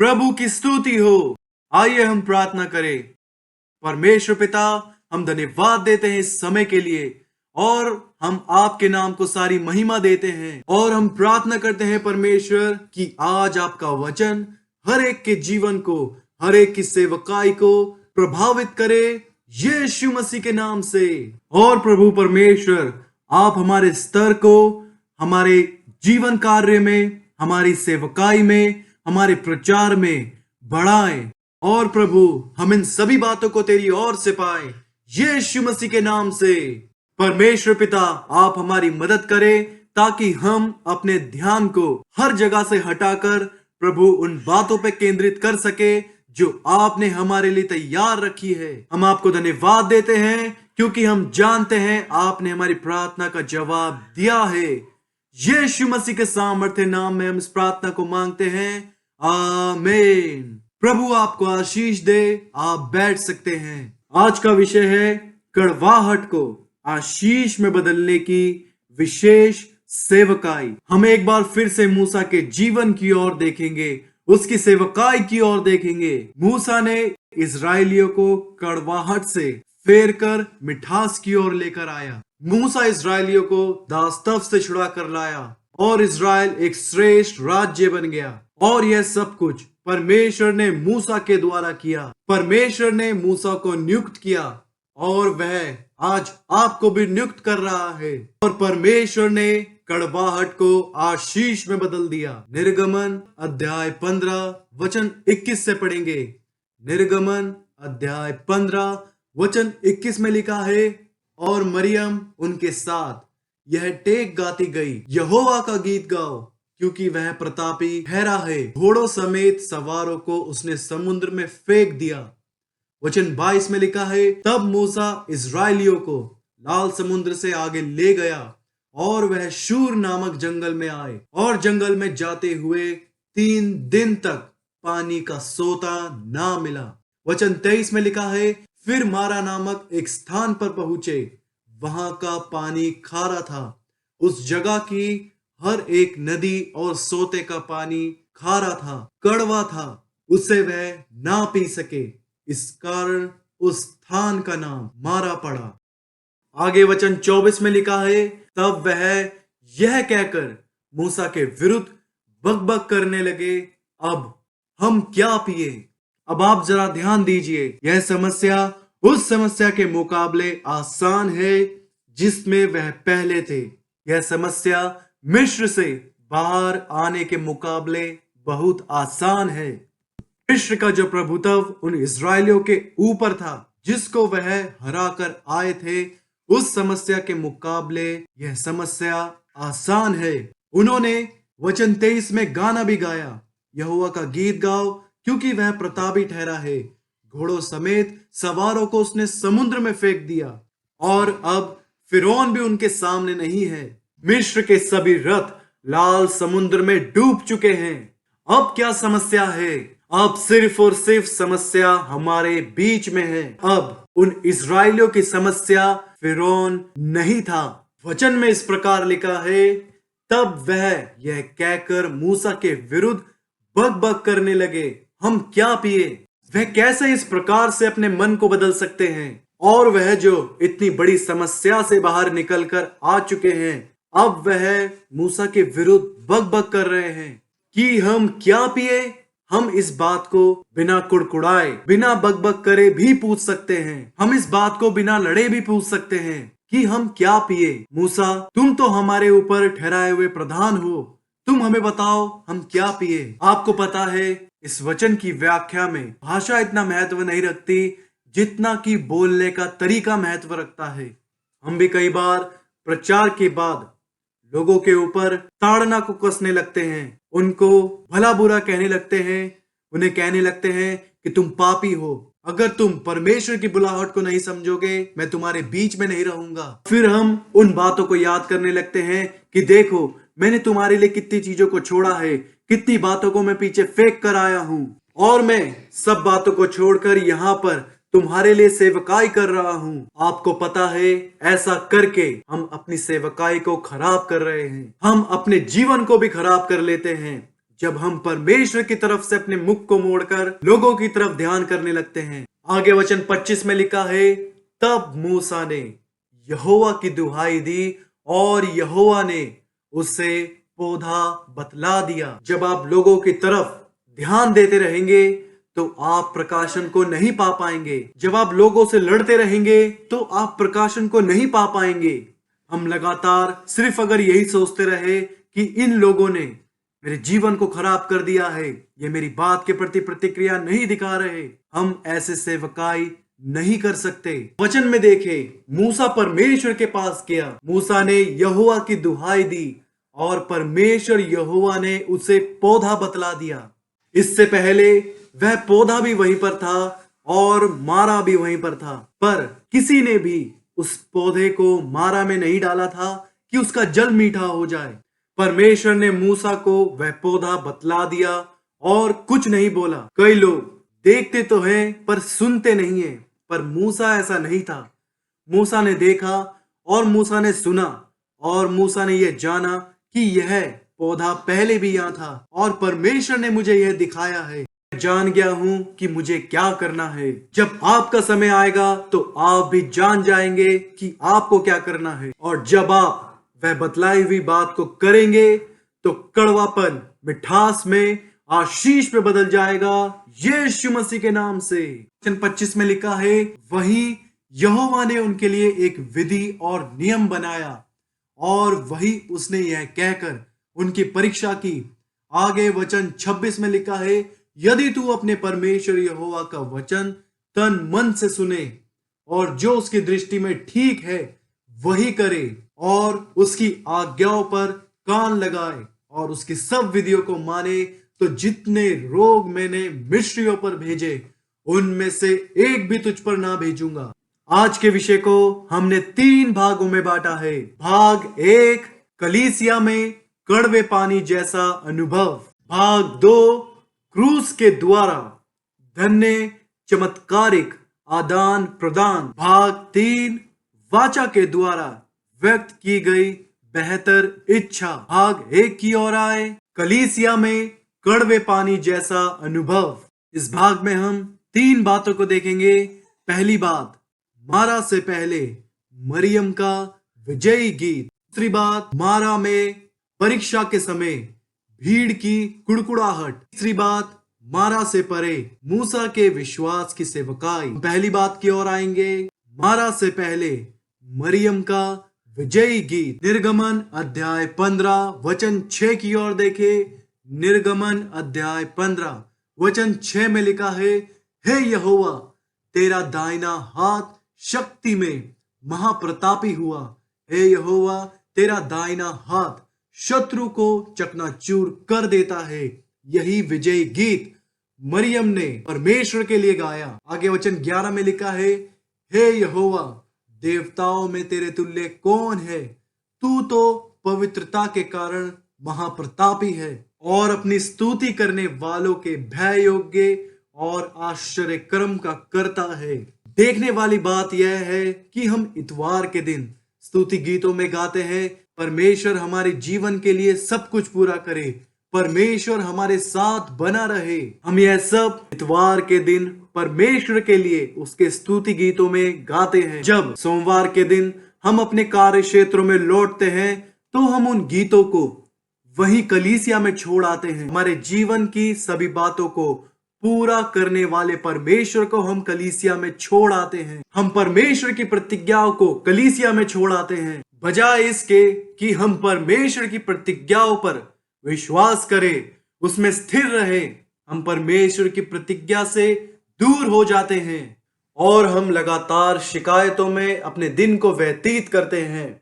प्रभु की स्तुति हो। आइए हम प्रार्थना करें। परमेश्वर पिता, हम धन्यवाद देते हैं इस समय के लिए और हम आपके नाम को सारी महिमा देते हैं और हम प्रार्थना करते हैं परमेश्वर कि आज आपका वचन हर एक के जीवन को, हर एक की सेवकाई को प्रभावित करे यीशु मसीह के नाम से। और प्रभु परमेश्वर, आप हमारे स्तर को, हमारे जीवन कार्य में, हमारी सेवकाई में, हमारे प्रचार में बढ़ाएं और प्रभु हम इन सभी बातों को तेरी ओर से पाए यीशु मसीह के नाम से। परमेश्वर पिता, आप हमारी मदद करें ताकि हम अपने ध्यान को हर जगह से हटाकर प्रभु उन बातों पे केंद्रित कर सके जो आपने हमारे लिए तैयार रखी है। हम आपको धन्यवाद देते हैं क्योंकि हम जानते हैं आपने हमारी प्रार्थना का जवाब दिया है। यीशु मसीह के सामर्थ्य नाम में हम इस प्रार्थना को मांगते हैं, आमीन। प्रभु आपको आशीष दे। आप बैठ सकते हैं। आज का विषय है कड़वाहट को आशीष में बदलने की विशेष सेवकाई। हम एक बार फिर से मूसा के जीवन की ओर देखेंगे, उसकी सेवकाई की ओर देखेंगे। मूसा ने इजरायलियों को कड़वाहट से फेर कर मिठास की ओर लेकर आया। मूसा इजरायलियों को दास्तव से छुड़ा कर लाया और इजराइल एक श्रेष्ठ राज्य बन गया। और यह सब कुछ परमेश्वर ने मूसा के द्वारा किया। परमेश्वर ने मूसा को नियुक्त किया और वह आज आपको भी नियुक्त कर रहा है। और परमेश्वर ने कड़वाहट को आशीष में बदल दिया। निर्गमन अध्याय 15 वचन 21 से पढ़ेंगे। निर्गमन अध्याय 15 वचन 21 में लिखा है, और मरियम उनके साथ यह टेक गाती गई, यहोवा का गीत गाओ क्योंकि वह प्रतापी ठहरा है। घोड़ों समेत सवारों को उसने समुद्र में फेंक दिया। वचन 22 में लिखा है, तब मूसा इजरायलियों को लाल समुद्र से आगे ले गया और वह शूर नामक जंगल में आए और जंगल में जाते हुए 3 दिन तक पानी का सोता ना मिला। वचन 23 में लिखा है, फिर मारा नामक एक स्थान पर पहुंचे, वहां का पानी खारा था। उस जगह की हर एक नदी और सोते का पानी खारा था, कड़वा था, उसे वह ना पी सके। इस कारण उस स्थान का नाम मारा पड़ा। आगे वचन 24 में लिखा है, तब वह यह कहकर मूसा के विरुद्ध बकबक करने लगे, अब हम क्या पिए। अब आप जरा ध्यान दीजिए, यह समस्या उस समस्या के मुकाबले आसान है जिसमें वह पहले थे। यह समस्या मिस्र से बाहर आने के मुकाबले बहुत आसान है। मिस्र का जो प्रभुत्व उन इजरायलियों के ऊपर था, जिसको वह हरा कर आए थे, उस समस्या के मुकाबले यह समस्या आसान है। उन्होंने वचन 23 में गाना भी गाया, यहोवा का गीत गाओ क्योंकि वह प्रतापी ठहरा है। घोड़ों समेत सवारों को उसने समुद्र में फेंक दिया और अब फिरौन भी उनके सामने नहीं है। मिस्र के सभी रथ लाल समुद्र में डूब चुके हैं। अब क्या समस्या है? अब सिर्फ और सिर्फ समस्या हमारे बीच में है। अब उन इजरायलियों की समस्या फिरौन नहीं था। वचन में इस प्रकार लिखा है, तब वह यह कहकर मूसा के विरुद्ध बकबक करने लगे, हम क्या पिए। वह कैसे इस प्रकार से अपने मन को बदल सकते हैं? और वह जो इतनी बड़ी समस्या से बाहर निकलकर आ चुके हैं, अब वह मूसा के विरुद्ध बकबक कर रहे हैं कि हम क्या पिए। हम इस बात को बिना कुड़कुड़ाए, बिना बकबक करे भी पूछ सकते हैं। हम इस बात को बिना लड़े भी पूछ सकते हैं कि हम क्या पिए। मूसा, तुम तो हमारे ऊपर ठहराए हुए प्रधान हो, तुम हमें बताओ हम क्या पिए। आपको पता है, इस वचन की व्याख्या में भाषा इतना महत्व नहीं रखती जितना कि बोलने का तरीका महत्व रखता है। हम भी कई बार प्रचार के बाद लोगों के ऊपर ताड़ना को कसने लगते हैं, उनको भला बुरा कहने लगते हैं, उन्हें कहने लगते हैं कि तुम पापी हो। अगर तुम परमेश्वर की बुलाहट को नहीं समझोगे, मैं तुम्हारे बीच में नहीं रहूंगा। फिर हम उन बातों को याद करने लगते हैं कि देखो, मैंने तुम्हारे लिए कितनी चीजों को छोड़ा है, कितनी बातों को मैं पीछे फेंक कर आया हूं और मैं सब बातों को छोड़कर यहाँ पर तुम्हारे लिए सेवकाई कर रहा हूँ। आपको पता है, ऐसा करके हम अपनी सेवकाई को खराब कर रहे हैं। हम अपने जीवन को भी खराब कर लेते हैं। जब हम परमेश्वर की तरफ से अपने मुख को मोड़कर लोगों की तरफ ध्यान करने लगते हैं। आगे वचन 25 में लिखा है, तब मूसा ने यहोवा की दुहाई दी और यहोवा ने उसे पौधा बतला दिया। जब आप लोगों की तरफ ध्यान देते रहेंगे तो आप प्रकाशन को नहीं पा पाएंगे। जब आप लोगों से लड़ते रहेंगे तो आप प्रकाशन को नहीं पा पाएंगे। हम लगातार सिर्फ अगर यही सोचते रहे कि इन लोगों ने मेरे जीवन को खराब कर दिया है, ये मेरी बात के प्रति प्रतिक्रिया नहीं दिखा रहे, हम ऐसे सेवकाई नहीं कर सकते। वचन में देखे, मूसा परमेश्वर के पास गया, मूसा ने यहोवा की दुहाई दी और परमेश्वर यहोवा ने उसे पौधा बतला दिया। इससे पहले वह पौधा भी वहीं पर था और मारा भी वहीं पर था, पर किसी ने भी उस पौधे को मारा में नहीं डाला था कि उसका जल मीठा हो जाए। परमेश्वर ने मूसा को वह पौधा बतला दिया और कुछ नहीं बोला। कई लोग देखते तो हैं पर सुनते नहीं हैं, पर मूसा ऐसा नहीं था। मूसा ने देखा और मूसा ने सुना और मूसा ने यह जाना कि यह पौधा पहले भी यहाँ था और परमेश्वर ने मुझे यह दिखाया है। जान गया हूं कि मुझे क्या करना है। जब आपका समय आएगा तो आप भी जान जाएंगे कि आपको क्या करना है, और जब आप वह बतलाई हुई बात को करेंगे तो कड़वापन मिठास में आशीष में बदल जाएगा, यीशु मसीह के नाम से। वचन 25 में लिखा है, वही यहोवा ने उनके लिए एक विधि और नियम बनाया और वही उसने यह कहकर उनकी परीक्षा की। आगे वचन 26 में लिखा है, यदि तू अपने परमेश्वर यहोवा का वचन तन मन से सुने और जो उसकी दृष्टि में ठीक है वही करे और उसकी आज्ञाओं पर कान लगाए और उसकी सब विधियों को माने, तो जितने रोग मैंने मिस्रियों पर भेजे उनमें से एक भी तुझ पर ना भेजूंगा। आज के विषय को हमने 3 भागों में बांटा है। भाग 1, कलीसिया में कड़वे पानी जैसा अनुभव। भाग 2, क्रूस के द्वारा धन्य चमत्कारिक आदान प्रदान। भाग 3, वाचा के द्वारा व्यक्त की गई बेहतर इच्छा। भाग 1 की ओर आए, कलीसिया में कड़वे पानी जैसा अनुभव। इस भाग में हम 3 बातों को देखेंगे। पहली बात, मारा से पहले मरियम का विजयी गीत। दूसरी बात, मारा में परीक्षा के समय भीड़ की कुड़कुड़ाहट। तीसरी बात, मारा से परे मूसा के विश्वास की सेवकाई। पहली बात की ओर आएंगे, मारा से पहले मरियम का विजयी गीत। निर्गमन अध्याय 15 वचन 6 की ओर देखे। निर्गमन अध्याय 15 वचन 6 में लिखा है, हे यहोवा, तेरा दाहिना हाथ शक्ति में महाप्रतापी हुआ। हे यहोवा, तेरा दाहिना हाथ शत्रु को चकनाचूर कर देता है। यही विजयी गीत मरियम ने परमेश्वर के लिए गाया। आगे वचन 11 में लिखा है, हे यहोवा, देवताओं में तेरे तुल्य कौन है? तू तो पवित्रता के कारण महाप्रतापी है और अपनी स्तुति करने वालों के भय योग्य और आश्चर्य कर्म का करता है। देखने वाली बात यह है कि हम इतवार के दिन स्तुति गीतों में गाते हैं, परमेश्वर हमारे जीवन के लिए सब कुछ पूरा करे, परमेश्वर हमारे साथ बना रहे। हम यह सब इतवार के दिन परमेश्वर के लिए उसके स्तुति गीतों में गाते हैं। जब सोमवार के दिन हम अपने कार्य क्षेत्रों में लौटते हैं तो हम उन गीतों को वहीं कलीसिया में छोड़ आते हैं। हमारे जीवन की सभी बातों को पूरा करने वाले परमेश्वर को हम कलीसिया में छोड़ आते हैं। हम परमेश्वर की प्रतिज्ञाओं को कलीसिया में छोड़ आते हैं, बजाय इसके कि हम परमेश्वर की प्रतिज्ञाओं पर विश्वास करें, उसमें स्थिर रहे। हम परमेश्वर की प्रतिज्ञा से दूर हो जाते हैं और हम लगातार शिकायतों में अपने दिन को व्यतीत करते हैं।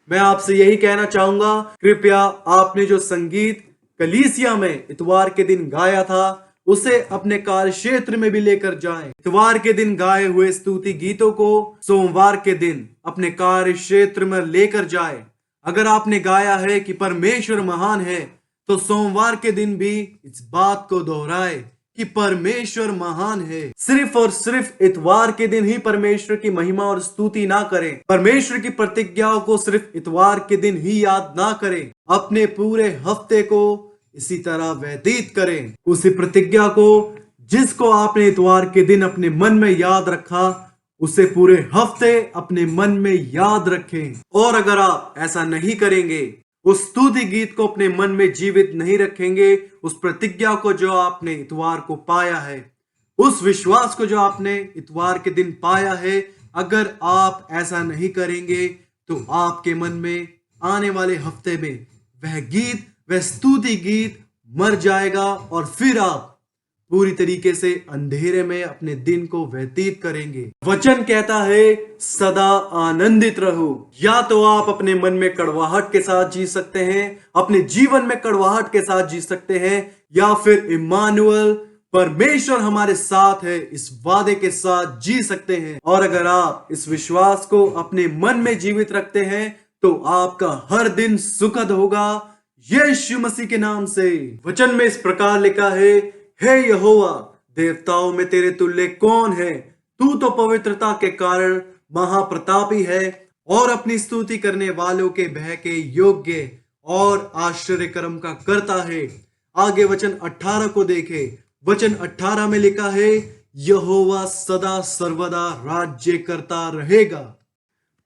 मैं आपसे यही कहना चाहूंगा, कृपया आपने जो संगीत कलीसिया में इतवार के दिन गाया था उसे अपने कार्य क्षेत्र में भी लेकर जाएं। इतवार के दिन गाए हुए स्तुति गीतों को सोमवार के दिन अपने कार्य क्षेत्र में लेकर जाएं। अगर आपने गाया है कि परमेश्वर महान है तो सोमवार के दिन भी इस बात को दोहराए कि परमेश्वर महान है। सिर्फ और सिर्फ इतवार के दिन ही परमेश्वर की महिमा और स्तुति ना करें। परमेश्वर की प्रतिज्ञाओं को सिर्फ इतवार के दिन ही याद ना करें। अपने पूरे हफ्ते को इसी तरह व्यतीत करें। उसी प्रतिज्ञा को जिसको आपने इतवार के दिन अपने मन में याद रखा, उसे पूरे हफ्ते अपने मन में याद रखें। और अगर आप ऐसा नहीं करेंगे, उस स्तुति गीत को अपने मन में जीवित नहीं रखेंगे, उस प्रतिज्ञा को जो आपने इतवार को पाया है, उस विश्वास को जो आपने इतवार के दिन पाया है, अगर आप ऐसा नहीं करेंगे तो आपके मन में आने वाले हफ्ते में वह गीत, वह स्तुति गीत मर जाएगा और फिर आप पूरी तरीके से अंधेरे में अपने दिन को व्यतीत करेंगे। वचन कहता है सदा आनंदित रहो। या तो आप अपने मन में कड़वाहट के साथ जी सकते हैं, अपने जीवन में कड़वाहट के साथ जी सकते हैं, या फिर इम्मानुएल परमेश्वर हमारे साथ है इस वादे के साथ जी सकते हैं। और अगर आप इस विश्वास को अपने मन में जीवित रखते हैं तो आपका हर दिन सुखद होगा यीशु मसीह के नाम से। वचन में इस प्रकार लिखा है, हे यहोवा, देवताओं में तेरे तुल्य कौन है? तू तो पवित्रता के कारण महाप्रतापी है और अपनी स्तुति करने वालों के भय के योग्य और आश्चर्य कर्म का करता है। आगे वचन 18 को देखे। वचन 18 में लिखा है, यहोवा सदा सर्वदा राज्य करता रहेगा।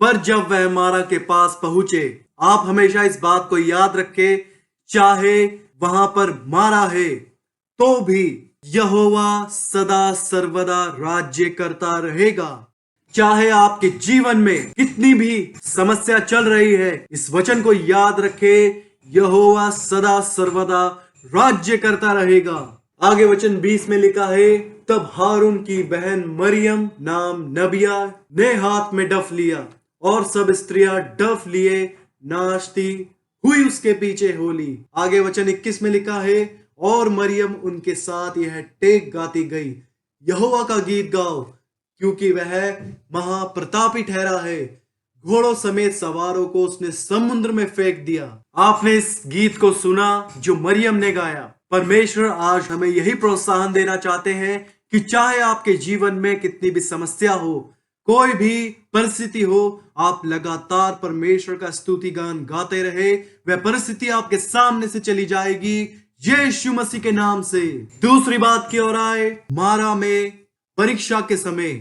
पर जब वह मारा के पास पहुंचे, आप हमेशा इस बात को याद रखें, चाहे वहां पर मारा है तो भी यहोवा सदा सर्वदा राज्य करता रहेगा। चाहे आपके जीवन में कितनी भी समस्या चल रही है, इस वचन को याद रखें, यहोवा सदा सर्वदा राज्य करता रहेगा। आगे वचन 20 में लिखा है, तब हारून की बहन मरियम नाम नबिया ने हाथ में डफ लिया और सब स्त्रियां डफ लिए नाचती हुई उसके पीछे होली। आगे वचन 21 में लिखा है, और मरियम उनके साथ यह टेक गाती गई, यहोवा का गीत गाओ क्योंकि वह महाप्रतापी ठहरा है, घोड़ों समेत सवारों को उसने समुद्र में फेंक दिया। आपने इस गीत को सुना जो मरियम ने गाया। परमेश्वर आज हमें यही प्रोत्साहन देना चाहते हैं कि चाहे आपके जीवन में कितनी भी समस्या हो, कोई भी परिस्थिति हो, आप लगातार परमेश्वर का स्तुति गान गाते रहे। वह परिस्थिति आपके सामने से चली जाएगी यीशु मसीह के नाम से। दूसरी बात की ओर आए, मारा में परीक्षा के समय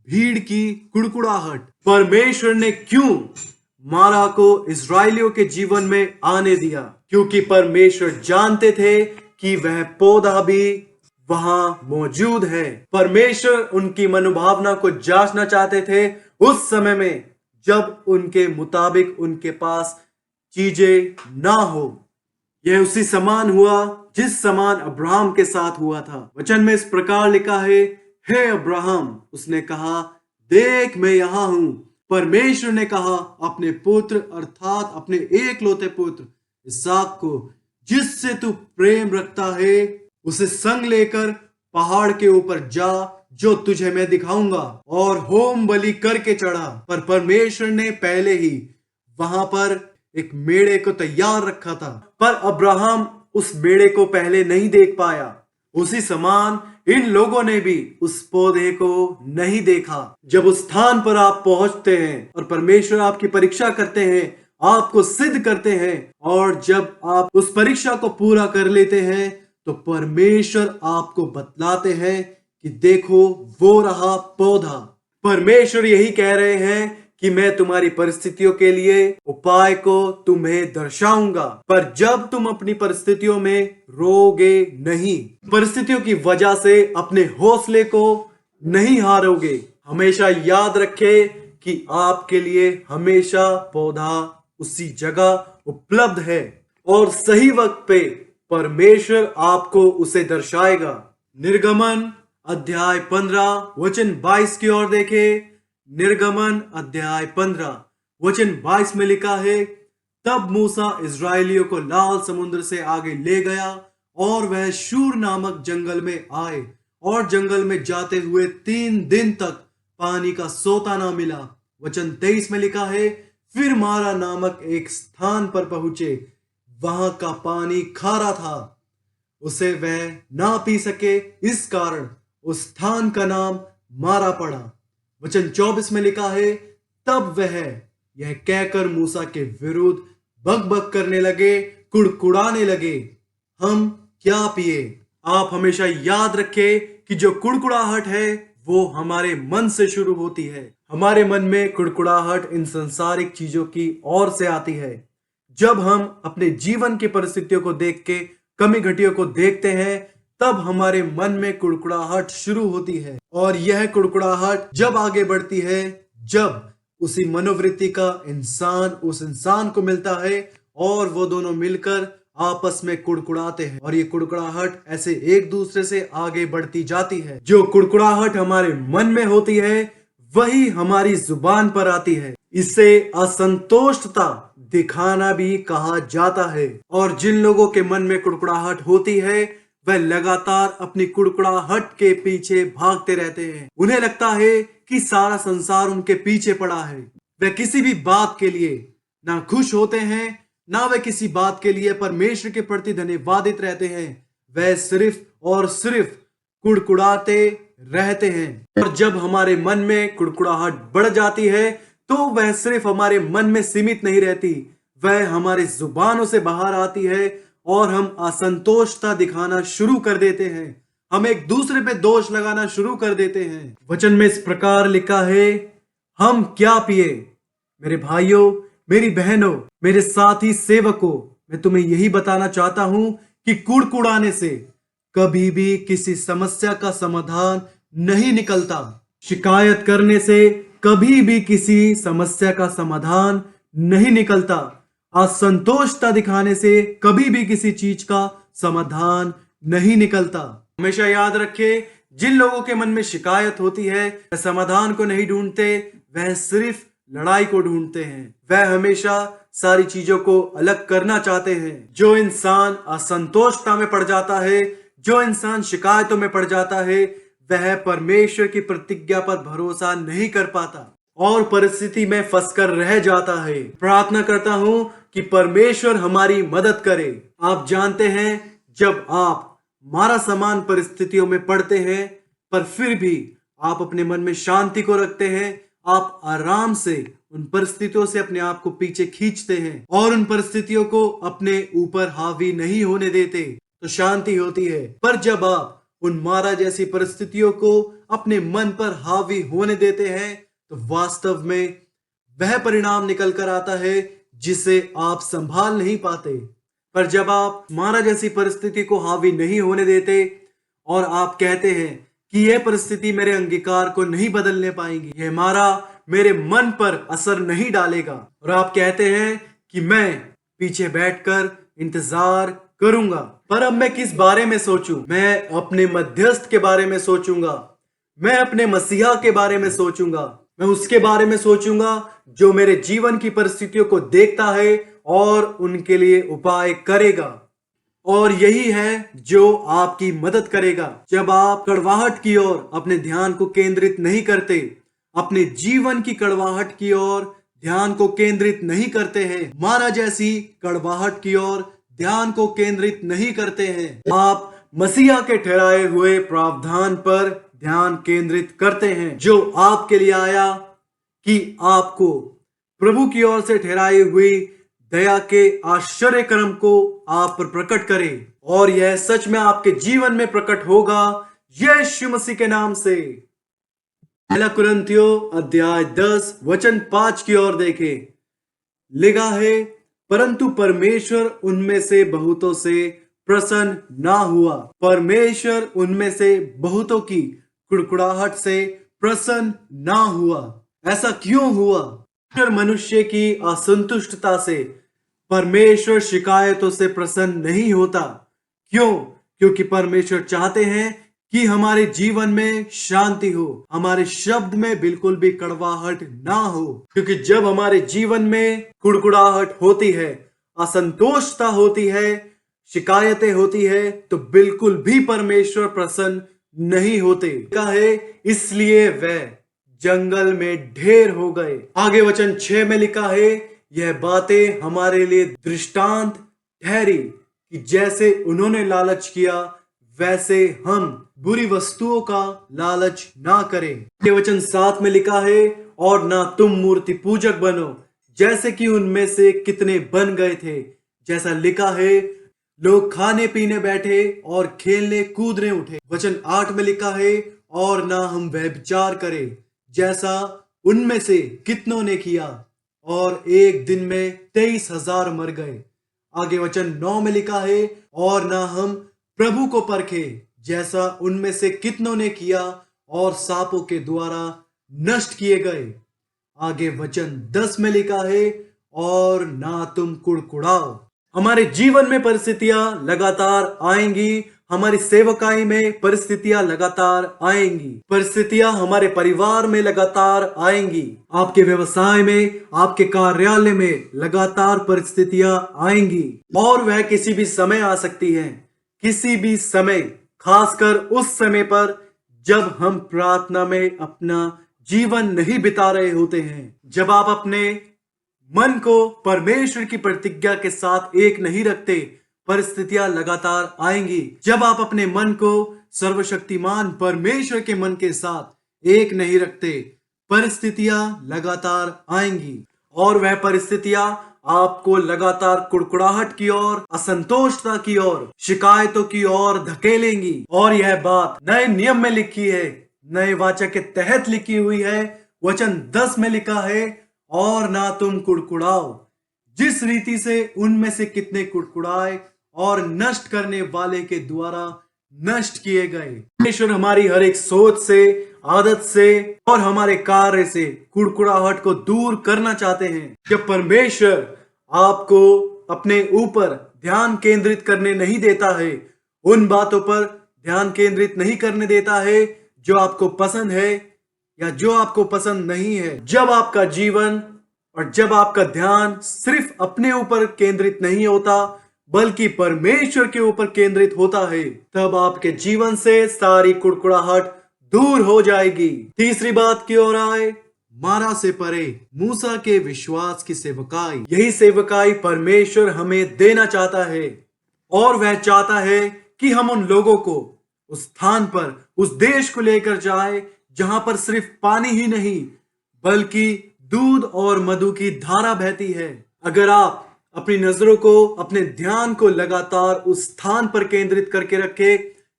भीड़ की कुड़कुड़ाहट। परमेश्वर ने क्यों मारा को इस्राएलियों के जीवन में आने दिया? क्योंकि परमेश्वर जानते थे कि वह पौधा भी वहां मौजूद है। परमेश्वर उनकी मनोभावना को जांचना चाहते थे उस समय में जब उनके मुताबिक उनके पास चीजें ना हो। यह उसी समान हुआ जिस समान अब्राहम के साथ हुआ था। वचन में इस प्रकार लिखा है, हे अब्राहम, उसने कहा, देख मैं यहां हूं। परमेश्वर ने कहा, अपने पुत्र अर्थात अपने एकलौते पुत्र इसहाक को जिससे तू प्रेम रखता है, उसे संग लेकर पहाड़ के ऊपर जा जो तुझे मैं दिखाऊंगा, और होम बलि करके चढ़ा। पर परमेश्वर ने पहले ही वहां पर एक मेढ़े को तैयार रखा था, पर अब्राहम उस मेढ़े को पहले नहीं देख पाया। उसी समान इन लोगों ने भी उस पौधे को नहीं देखा। जब उस स्थान पर आप पहुंचते हैं और परमेश्वर आपकी परीक्षा करते हैं, आपको सिद्ध करते हैं, और जब आप उस परीक्षा को पूरा कर लेते हैं तो परमेश्वर आपको बतलाते हैं कि देखो वो रहा पौधा। परमेश्वर यही कह रहे हैं कि मैं तुम्हारी परिस्थितियों के लिए उपाय को तुम्हें दर्शाऊंगा, पर जब तुम अपनी परिस्थितियों में रोगे नहीं, परिस्थितियों की वजह से अपने हौसले को नहीं हारोगे। हमेशा याद रखें कि आपके लिए हमेशा पौधा उसी जगह उपलब्ध है और सही वक्त पे परमेश्वर आपको उसे दर्शाएगा। निर्गमन अध्याय 15 वचन 22 की ओर देखें। निर्गमन अध्याय 15 वचन 22 में लिखा है, तब मूसा इस्राएलियों को लाल समुद्र से आगे ले गया और वह शूर नामक जंगल में आए, और जंगल में जाते हुए 3 दिन तक पानी का सोता ना मिला। वचन 23 में लिखा है, फिर मारा नामक एक स्थान पर पहुंचे, वहां का पानी खारा था, उसे वह ना पी सके, इस कारण उस स्थान का नाम मारा पड़ा। वचन 24 में लिखा है, तब वह यह कहकर मूसा के विरुद्ध बकबक करने लगे, कुड़कुड़ाने लगे, हम क्या पिए। आप हमेशा याद रखें कि जो कुड़कुड़ाहट है वो हमारे मन से शुरू होती है। हमारे मन में कुड़कुड़ाहट इन संसारिक चीजों की ओर से आती है। जब हम अपने जीवन की परिस्थितियों को देख के कमी घटियों को देखते हैं, तब हमारे मन में कुड़कुड़ाहट शुरू होती है। और यह कुड़कुड़ाहट जब आगे बढ़ती है, जब उसी मनोवृत्ति का इंसान उस इंसान को मिलता है और वो दोनों मिलकर आपस में कुड़कुड़ाते हैं, और ये कुड़कुड़ाहट ऐसे एक दूसरे से आगे बढ़ती जाती है। जो कुड़कुड़ाहट हमारे मन में होती है वही हमारी जुबान पर आती है। इसे असंतोषता दिखाना भी कहा जाता है। और जिन लोगों के मन में कुड़कुड़ाहट होती है वह लगातार अपनी कुड़कुड़ाहट के पीछे भागते रहते हैं। उन्हें लगता है कि सारा संसार उनके पीछे पड़ा है। वह किसी भी बात के लिए ना खुश होते हैं, ना वे किसी बात के लिए परमेश्वर के प्रति धन्यवादित रहते हैं। वह सिर्फ और सिर्फ कुड़कुड़ाते रहते हैं। और जब हमारे मन में कुड़कुड़ाहट बढ़ जाती है तो वह सिर्फ हमारे मन में सीमित नहीं रहती, वह हमारी जुबानों से बाहर आती है और हम असंतोषता दिखाना शुरू कर देते हैं। हम एक दूसरे पे दोष लगाना शुरू कर देते हैं। वचन में इस प्रकार लिखा है, हम क्या पिए। मेरे भाइयों, मेरी बहनों, मेरे साथी सेवकों, मैं तुम्हें यही बताना चाहता हूं कि कुड़कुड़ाने से कभी भी किसी समस्या का समाधान नहीं निकलता। शिकायत करने से कभी भी किसी समस्या का समाधान नहीं निकलता। असंतोषता दिखाने से कभी भी किसी चीज का समाधान नहीं निकलता। हमेशा याद रखें, जिन लोगों के मन में शिकायत होती है वह समाधान को नहीं ढूंढते, वह सिर्फ लड़ाई को ढूंढते हैं। वह हमेशा सारी चीजों को अलग करना चाहते हैं। जो इंसान असंतोषता में पड़ जाता है, जो इंसान शिकायतों में पड़ जाता है, वह परमेश्वर की प्रतिज्ञा पर भरोसा नहीं कर पाता और परिस्थिति में फंसकर रह जाता है। प्रार्थना करता हूं कि परमेश्वर हमारी मदद करे। आप जानते हैं, जब आप मारा समान परिस्थितियों में पड़ते हैं पर फिर भी आप अपने मन में शांति को रखते हैं, आप आराम से उन परिस्थितियों से अपने आप को पीछे खींचते हैं और उन परिस्थितियों को अपने ऊपर हावी नहीं होने देते, तो शांति होती है। पर जब आप उन मारा जैसी परिस्थितियों को अपने मन पर हावी होने देते हैं तो वास्तव में वह परिणाम निकल कर आता है जिसे आप संभाल नहीं पाते। पर जब आप मारा जैसी परिस्थिति को हावी नहीं होने देते और आप कहते हैं कि यह परिस्थिति मेरे अंगीकार को नहीं बदलने पाएगी, यह मारा मेरे मन पर असर नहीं डालेगा, और आप कहते हैं कि मैं पीछे बैठकर इंतजार करूंगा। पर अब मैं किस बारे में सोचूं? मैं अपने मध्यस्थ के बारे में सोचूंगा, मैं अपने मसीहा के बारे में सोचूंगा, मैं उसके बारे में सोचूंगा जो मेरे जीवन की परिस्थितियों को देखता है और उनके लिए उपाय करेगा। और यही है जो आपकी मदद करेगा। जब आप कड़वाहट की ओर अपने ध्यान को केंद्रित नहीं करते, अपने जीवन की कड़वाहट की ओर ध्यान को केंद्रित नहीं करते हैं, मारा जैसी कड़वाहट की ओर ध्यान को केंद्रित नहीं करते हैं, आप मसीहा के ठहराए हुए प्रावधान पर ध्यान केंद्रित करते हैं, जो आपके लिए आया कि आपको प्रभु की ओर से ठहराई हुई दया के आश्चर्य कर्म को आप पर प्रकट करे, और यह सच में आपके जीवन में प्रकट होगा यीशु मसीह के नाम से। पहला कुरिन्थियों अध्याय 10 वचन 5 की ओर देखे, लिखा है, परंतु परमेश्वर उनमें से बहुतों से प्रसन्न ना हुआ। परमेश्वर उनमें से बहुतों की कुड़कुड़ाहट से प्रसन्न ना हुआ। ऐसा क्यों हुआ? मनुष्य की असंतुष्टता से परमेश्वर शिकायतों से प्रसन्न नहीं होता। क्यों? क्योंकि परमेश्वर चाहते हैं कि हमारे जीवन में शांति हो, हमारे शब्द में बिल्कुल भी कड़वाहट ना हो। क्योंकि जब हमारे जीवन में कुड़कुड़ाहट होती है, असंतोषता होती है, शिकायतें होती है, तो बिल्कुल भी परमेश्वर प्रसन्न नहीं होते। क्या है? इसलिए वह जंगल में ढेर हो गए। आगे वचन 6 में लिखा है, यह बातें हमारे लिए दृष्टांत ठहरी कि जैसे उन्होंने लालच किया वैसे हम बुरी वस्तुओं का लालच ना करें। ये वचन 7 में लिखा है, और ना तुम मूर्ति पूजक बनो जैसे कि उनमें से कितने बन गए थे। जैसा लिखा है, लोग खाने पीने बैठे और खेलने कूदने उठे। वचन 8 में लिखा है, और ना हम व्यभिचार करें जैसा उनमें से कितनों ने किया, और एक दिन में 23,000 मर गए। आगे वचन 9 में लिखा है, और ना हम प्रभु को परखे जैसा उनमें से कितनों ने किया और सांपों के द्वारा नष्ट किए गए। आगे वचन 10 में लिखा है, और ना तुम कुड़कुड़ाओ। हमारे जीवन में परिस्थितियां लगातार आएंगी, हमारी सेवकाई में परिस्थितियां लगातार आएंगी, परिस्थितियां हमारे परिवार में लगातार आएंगी, आपके व्यवसाय में, आपके कार्यालय में लगातार परिस्थितियां आएंगी, और वह किसी भी समय आ सकती है, किसी भी समय, खासकर उस समय पर जब हम प्रार्थना में अपना जीवन नहीं बिता रहे होते हैं, जब आप अपने मन को परमेश्वर की प्रतिज्ञा के साथ एक नहीं रखते। परिस्थितियां लगातार आएंगी। जब आप अपने मन को सर्वशक्तिमान परमेश्वर के मन के साथ एक नहीं रखते, परिस्थितियां लगातार आएंगी, और वह परिस्थितियां आपको लगातार कुड़कुड़ाहट की ओर, असंतोषता की ओर, शिकायतों की ओर धकेलेंगी। और यह बात नए नियम में लिखी है, नए वाचा के तहत लिखी हुई है। वचन 10 में लिखा है, और ना तुम कुड़कुड़ाओ जिस रीति से उनमें से कितने कुड़कुड़ाए और नष्ट करने वाले के द्वारा नष्ट किए गए। परमेश्वर हमारी हर एक सोच से, आदत से और हमारे कार्य से कुड़कुड़ाहट को दूर करना चाहते हैं। जब परमेश्वर आपको अपने ऊपर ध्यान केंद्रित करने नहीं देता है, उन बातों पर ध्यान केंद्रित नहीं करने देता है जो आपको पसंद है या जो आपको पसंद नहीं है, जब आपका जीवन और जब आपका ध्यान सिर्फ अपने ऊपर केंद्रित नहीं होता बल्कि परमेश्वर के ऊपर केंद्रित होता है, तब आपके जीवन से सारी कुड़कुड़ाहट दूर हो जाएगी। तीसरी बात की ओर आए, मारा से परे मूसा के विश्वास की सेवकाई। यही सेवकाई परमेश्वर हमें देना चाहता है, और वह चाहता है कि हम उन लोगों को उस स्थान पर, उस देश को लेकर जाए जहां पर सिर्फ पानी ही नहीं बल्कि दूध और मधु की धारा बहती है। अगर आप अपनी नजरों को, अपने ध्यान को लगातार उस स्थान पर केंद्रित करके रखे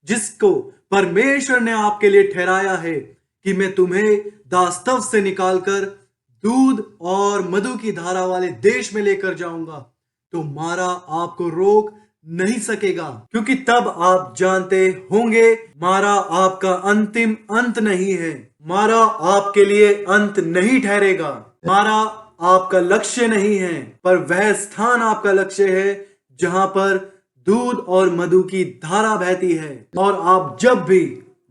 जिसको परमेश्वर ने आपके लिए ठहराया है कि मैं तुम्हें दास्तव से निकालकर दूध और मधु की धारा वाले देश में लेकर जाऊंगा, तो मारा आपको रोक नहीं सकेगा, क्योंकि तब आप जानते होंगे मारा आपका अंतिम अंत नहीं है, मारा आपके लिए अंत नहीं ठहरेगा, मारा आपका लक्ष्य नहीं है, पर वह स्थान आपका लक्ष्य है जहां पर दूध और मधु की धारा बहती है। और आप जब भी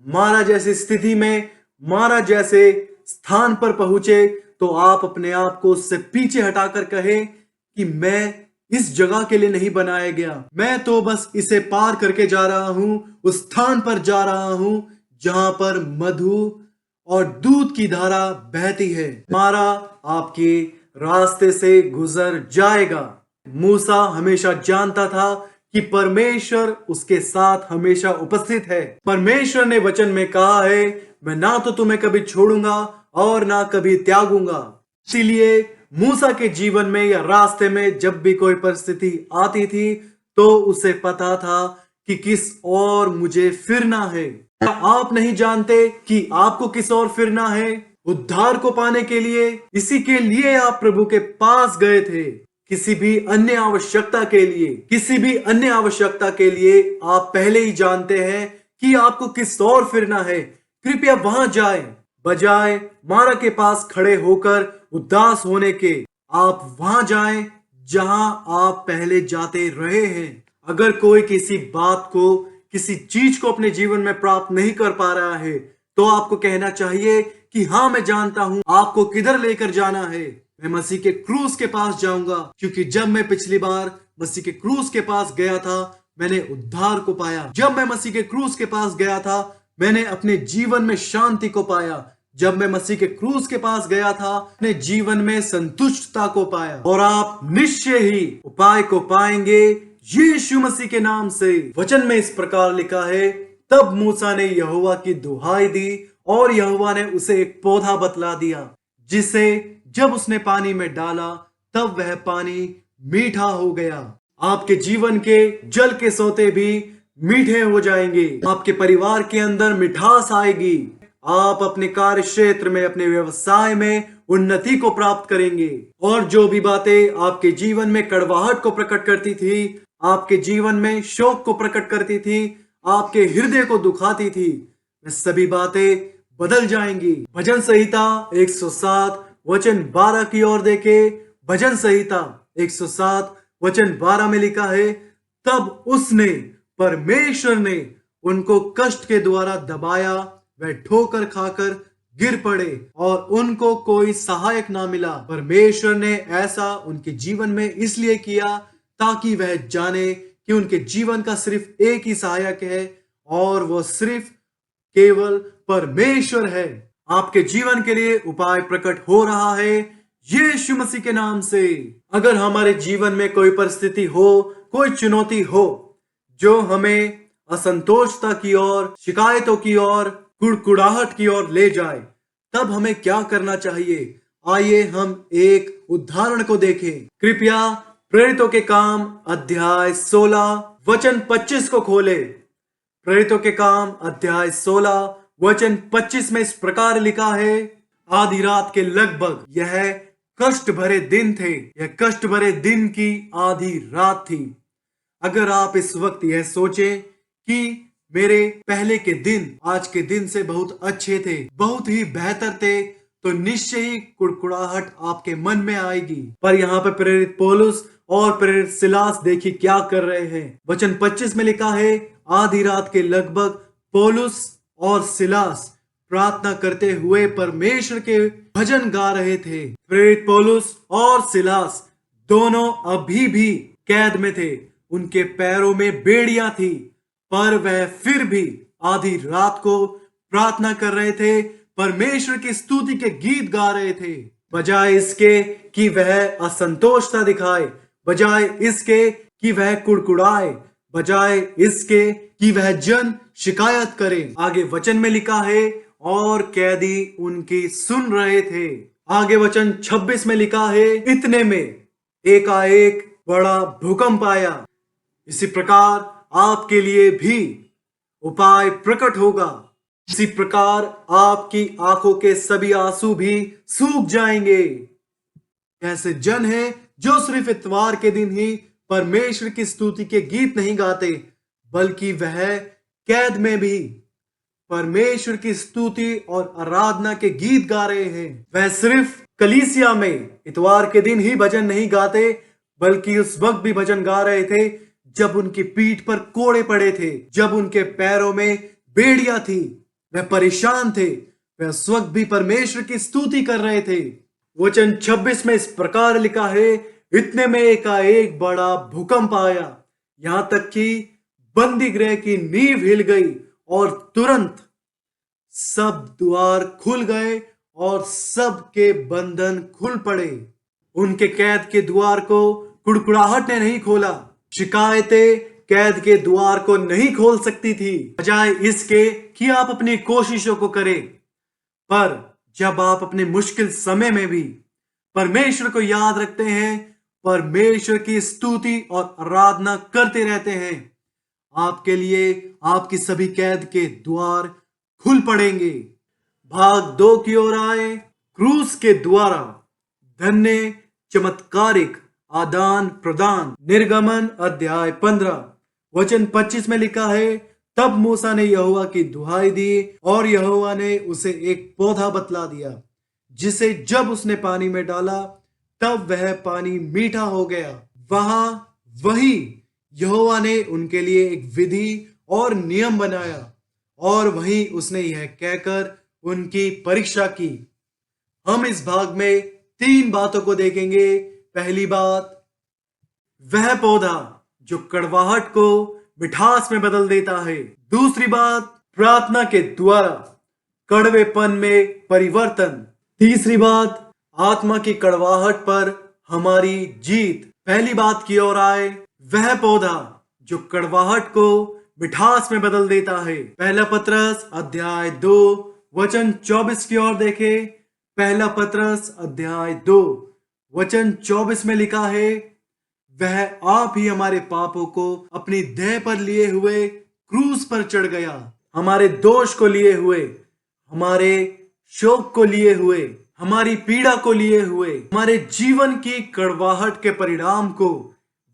मारा जैसी स्थिति में, मारा जैसे स्थान पर पहुंचे, तो आप अपने आप को उससे पीछे हटाकर कहे कि मैं इस जगह के लिए नहीं बनाया गया, मैं तो बस इसे पार करके जा रहा हूं, उस स्थान पर जा रहा हूं जहां पर मधु और दूध की धारा बहती है। मारा आपके रास्ते से गुजर जाएगा। मूसा हमेशा जानता था कि परमेश्वर उसके साथ हमेशा उपस्थित है। परमेश्वर ने वचन में कहा है, मैं ना तो तुम्हें कभी छोड़ूंगा और ना कभी त्यागूंगा। इसीलिए मूसा के जीवन में या रास्ते में जब भी कोई परिस्थिति आती थी तो उसे पता था कि किस ओर मुझे फिरना है। क्या आप नहीं जानते कि आपको किस ओर फिरना है? उद्धार को पाने के लिए, इसी के लिए आप प्रभु के पास गए थे। किसी भी अन्य आवश्यकता के लिए, किसी भी अन्य आवश्यकता के लिए आप पहले ही जानते हैं कि आपको किस ओर फिरना है। कृपया वहां जाएं, बजाय मारा के पास खड़े होकर उदास होने के। आप वहां जाएं जहां आप पहले जाते रहे हैं। अगर कोई किसी बात को, किसी चीज को अपने जीवन में प्राप्त नहीं कर पा रहा है तो आपको कहना चाहिए कि हाँ, मैं जानता हूं आपको किधर लेकर जाना है। मैं मसीह के क्रूस के पास जाऊंगा, क्योंकि जब मैं पिछली बार मसीह के क्रूस के पास गया था मैंने उद्धार को पाया। जब मैं मसीह के क्रूस के पास गया था मैंने अपने जीवन में शांति को पाया। जब मैं मसीह के क्रूस के पास गया था अपने जीवन में संतुष्टता को पाया। और आप निश्चय ही उपाय को पाएंगे यीशु मसीह के नाम से। वचन में इस प्रकार लिखा है, तब मूसा ने यहोवा की दुहाई दी और यहोवा ने उसे एक पौधा बतला दिया, जिसे जब उसने पानी में डाला तब वह पानी मीठा हो गया। आपके जीवन के जल के सोते भी मीठे हो जाएंगे। आपके परिवार के अंदर मिठास आएगी। आप अपने कार्य क्षेत्र में, अपने व्यवसाय में उन्नति को प्राप्त करेंगे। और जो भी बातें आपके जीवन में कड़वाहट को प्रकट करती थी, आपके जीवन में शोक को प्रकट करती थी, आपके हृदय को दुखाती थी, वे सभी बातें बदल जाएंगी। भजन संहिता 107 वचन 12 की ओर देखे। भजन संहिता 107 वचन 12 में लिखा है, तब उसने, परमेश्वर ने उनको कष्ट के द्वारा दबाया, वह ठोकर खाकर गिर पड़े और उनको कोई सहायक ना मिला। परमेश्वर ने ऐसा उनके जीवन में इसलिए किया ताकि वह जाने कि उनके जीवन का सिर्फ एक ही सहायक है और वो सिर्फ केवल परमेश्वर है। आपके जीवन के लिए उपाय प्रकट हो रहा है यीशु मसीह के नाम से। अगर हमारे जीवन में कोई परिस्थिति हो, कोई चुनौती हो जो हमें असंतोषता की ओर, शिकायतों की ओर, कुड़कुड़ाहट की ओर ले जाए, तब हमें क्या करना चाहिए? आइए हम एक उदाहरण को देखें। कृपया प्रेरितों के काम अध्याय 16 वचन 25 को खोले। प्रेरितों के काम अध्याय 16 वचन 25 में इस प्रकार लिखा है, आधी रात के लगभग, यह कष्ट भरे दिन थे, यह कष्ट भरे दिन की आधी रात थी। अगर आप इस वक्त यह सोचें कि मेरे पहले के दिन आज के दिन से बहुत अच्छे थे, बहुत ही बेहतर थे, तो निश्चय ही कुड़कुड़ाहट आपके मन में आएगी। पर यहाँ पे प्रेरित पौलुस और प्रेरित सिलास देखिए क्या कर रहे हैं। वचन 25 में लिखा है, आधी रात के लगभग पौलुस और सिलास प्रार्थना करते हुए परमेश्वर के भजन गा रहे थे। प्रेरित पौलुस और सिलास दोनों अभी भी कैद में थे, उनके पैरों में बेड़ियां थी, पर वह फिर भी आधी रात को प्रार्थना कर रहे थे, परमेश्वर की स्तुति के गीत गा रहे थे। बजाय इसके कि वह असंतोषता दिखाए, बजाय इसके कि वह कुड़कुड़ाए, बजाय इसके कि वह जन शिकायत करे। आगे वचन में लिखा है, और कैदी उनकी सुन रहे थे। आगे वचन 26 में लिखा है, इतने में एकाएक बड़ा भूकंप आया। इसी प्रकार आपके लिए भी उपाय प्रकट होगा। इसी प्रकार आपकी आंखों के सभी आंसू भी सूख जाएंगे। ऐसे जन हैं जो सिर्फ इतवार के दिन ही परमेश्वर की स्तुति के गीत नहीं गाते, बल्कि वह कैद में भी परमेश्वर की स्तुति और आराधना के गीत गा रहे हैं। वह सिर्फ कलीसिया में इतवार के दिन ही भजन नहीं गाते, बल्कि उस वक्त भी भजन गा रहे थे जब उनकी पीठ पर कोड़े पड़े थे, जब उनके पैरों में बेड़ियां थी, वह परेशान थे, वह उस वक्त भी परमेश्वर की स्तुति कर रहे थे। वचन 26 में इस प्रकार लिखा है, इतने में एकाएक बड़ा भूकंप आया, यहां तक कि बंदी गृह की नींव हिल गई और तुरंत सब द्वार खुल गए और सब के बंधन खुल पड़े। उनके कैद के द्वार को कुड़कुड़ाहट ने नहीं खोला, शिकायतें कैद के द्वार को नहीं खोल सकती थी। बजाय इसके कि आप अपनी कोशिशों को करें, पर जब आप अपने मुश्किल समय में भी परमेश्वर को याद रखते हैं, परमेश्वर की स्तुति और आराधना करते रहते हैं, आपके लिए आपकी सभी कैद के द्वार खुल पड़ेंगे। भाग 2 की ओर आए। क्रूस के द्वारा धन्य चमत्कारिक आदान प्रदान। निर्गमन अध्याय 15 वचन 25 में लिखा है, तब मूसा ने यहोवा की दुहाई दी और यहोवा ने उसे एक पौधा बतला दिया, जिसे जब उसने पानी में डाला तब वह पानी मीठा हो गया। वहां वही यहोवा ने उनके लिए एक विधि और नियम बनाया और वहीं उसने यह कहकर उनकी परीक्षा की। हम इस भाग में 3 बातों को देखेंगे। पहली बात, वह पौधा जो कड़वाहट को मिठास में बदल देता है। दूसरी बात, प्रार्थना के द्वारा कड़वेपन में परिवर्तन। तीसरी बात, आत्मा की कड़वाहट पर हमारी जीत। पहली बात की ओर आए, वह पौधा जो कड़वाहट को मिठास में बदल देता है। पहला पत्रस अध्याय 2 वचन 24 की ओर देखे। पहला पत्रस अध्याय 2 वचन 24 में लिखा है, वह आप ही हमारे पापों को अपनी देह पर लिए हुए क्रूस पर चढ़ गया, हमारे दोष को लिए हुए, हमारे शोक को लिए हुए, हमारी पीड़ा को लिए हुए, हमारे जीवन की कड़वाहट के परिणाम को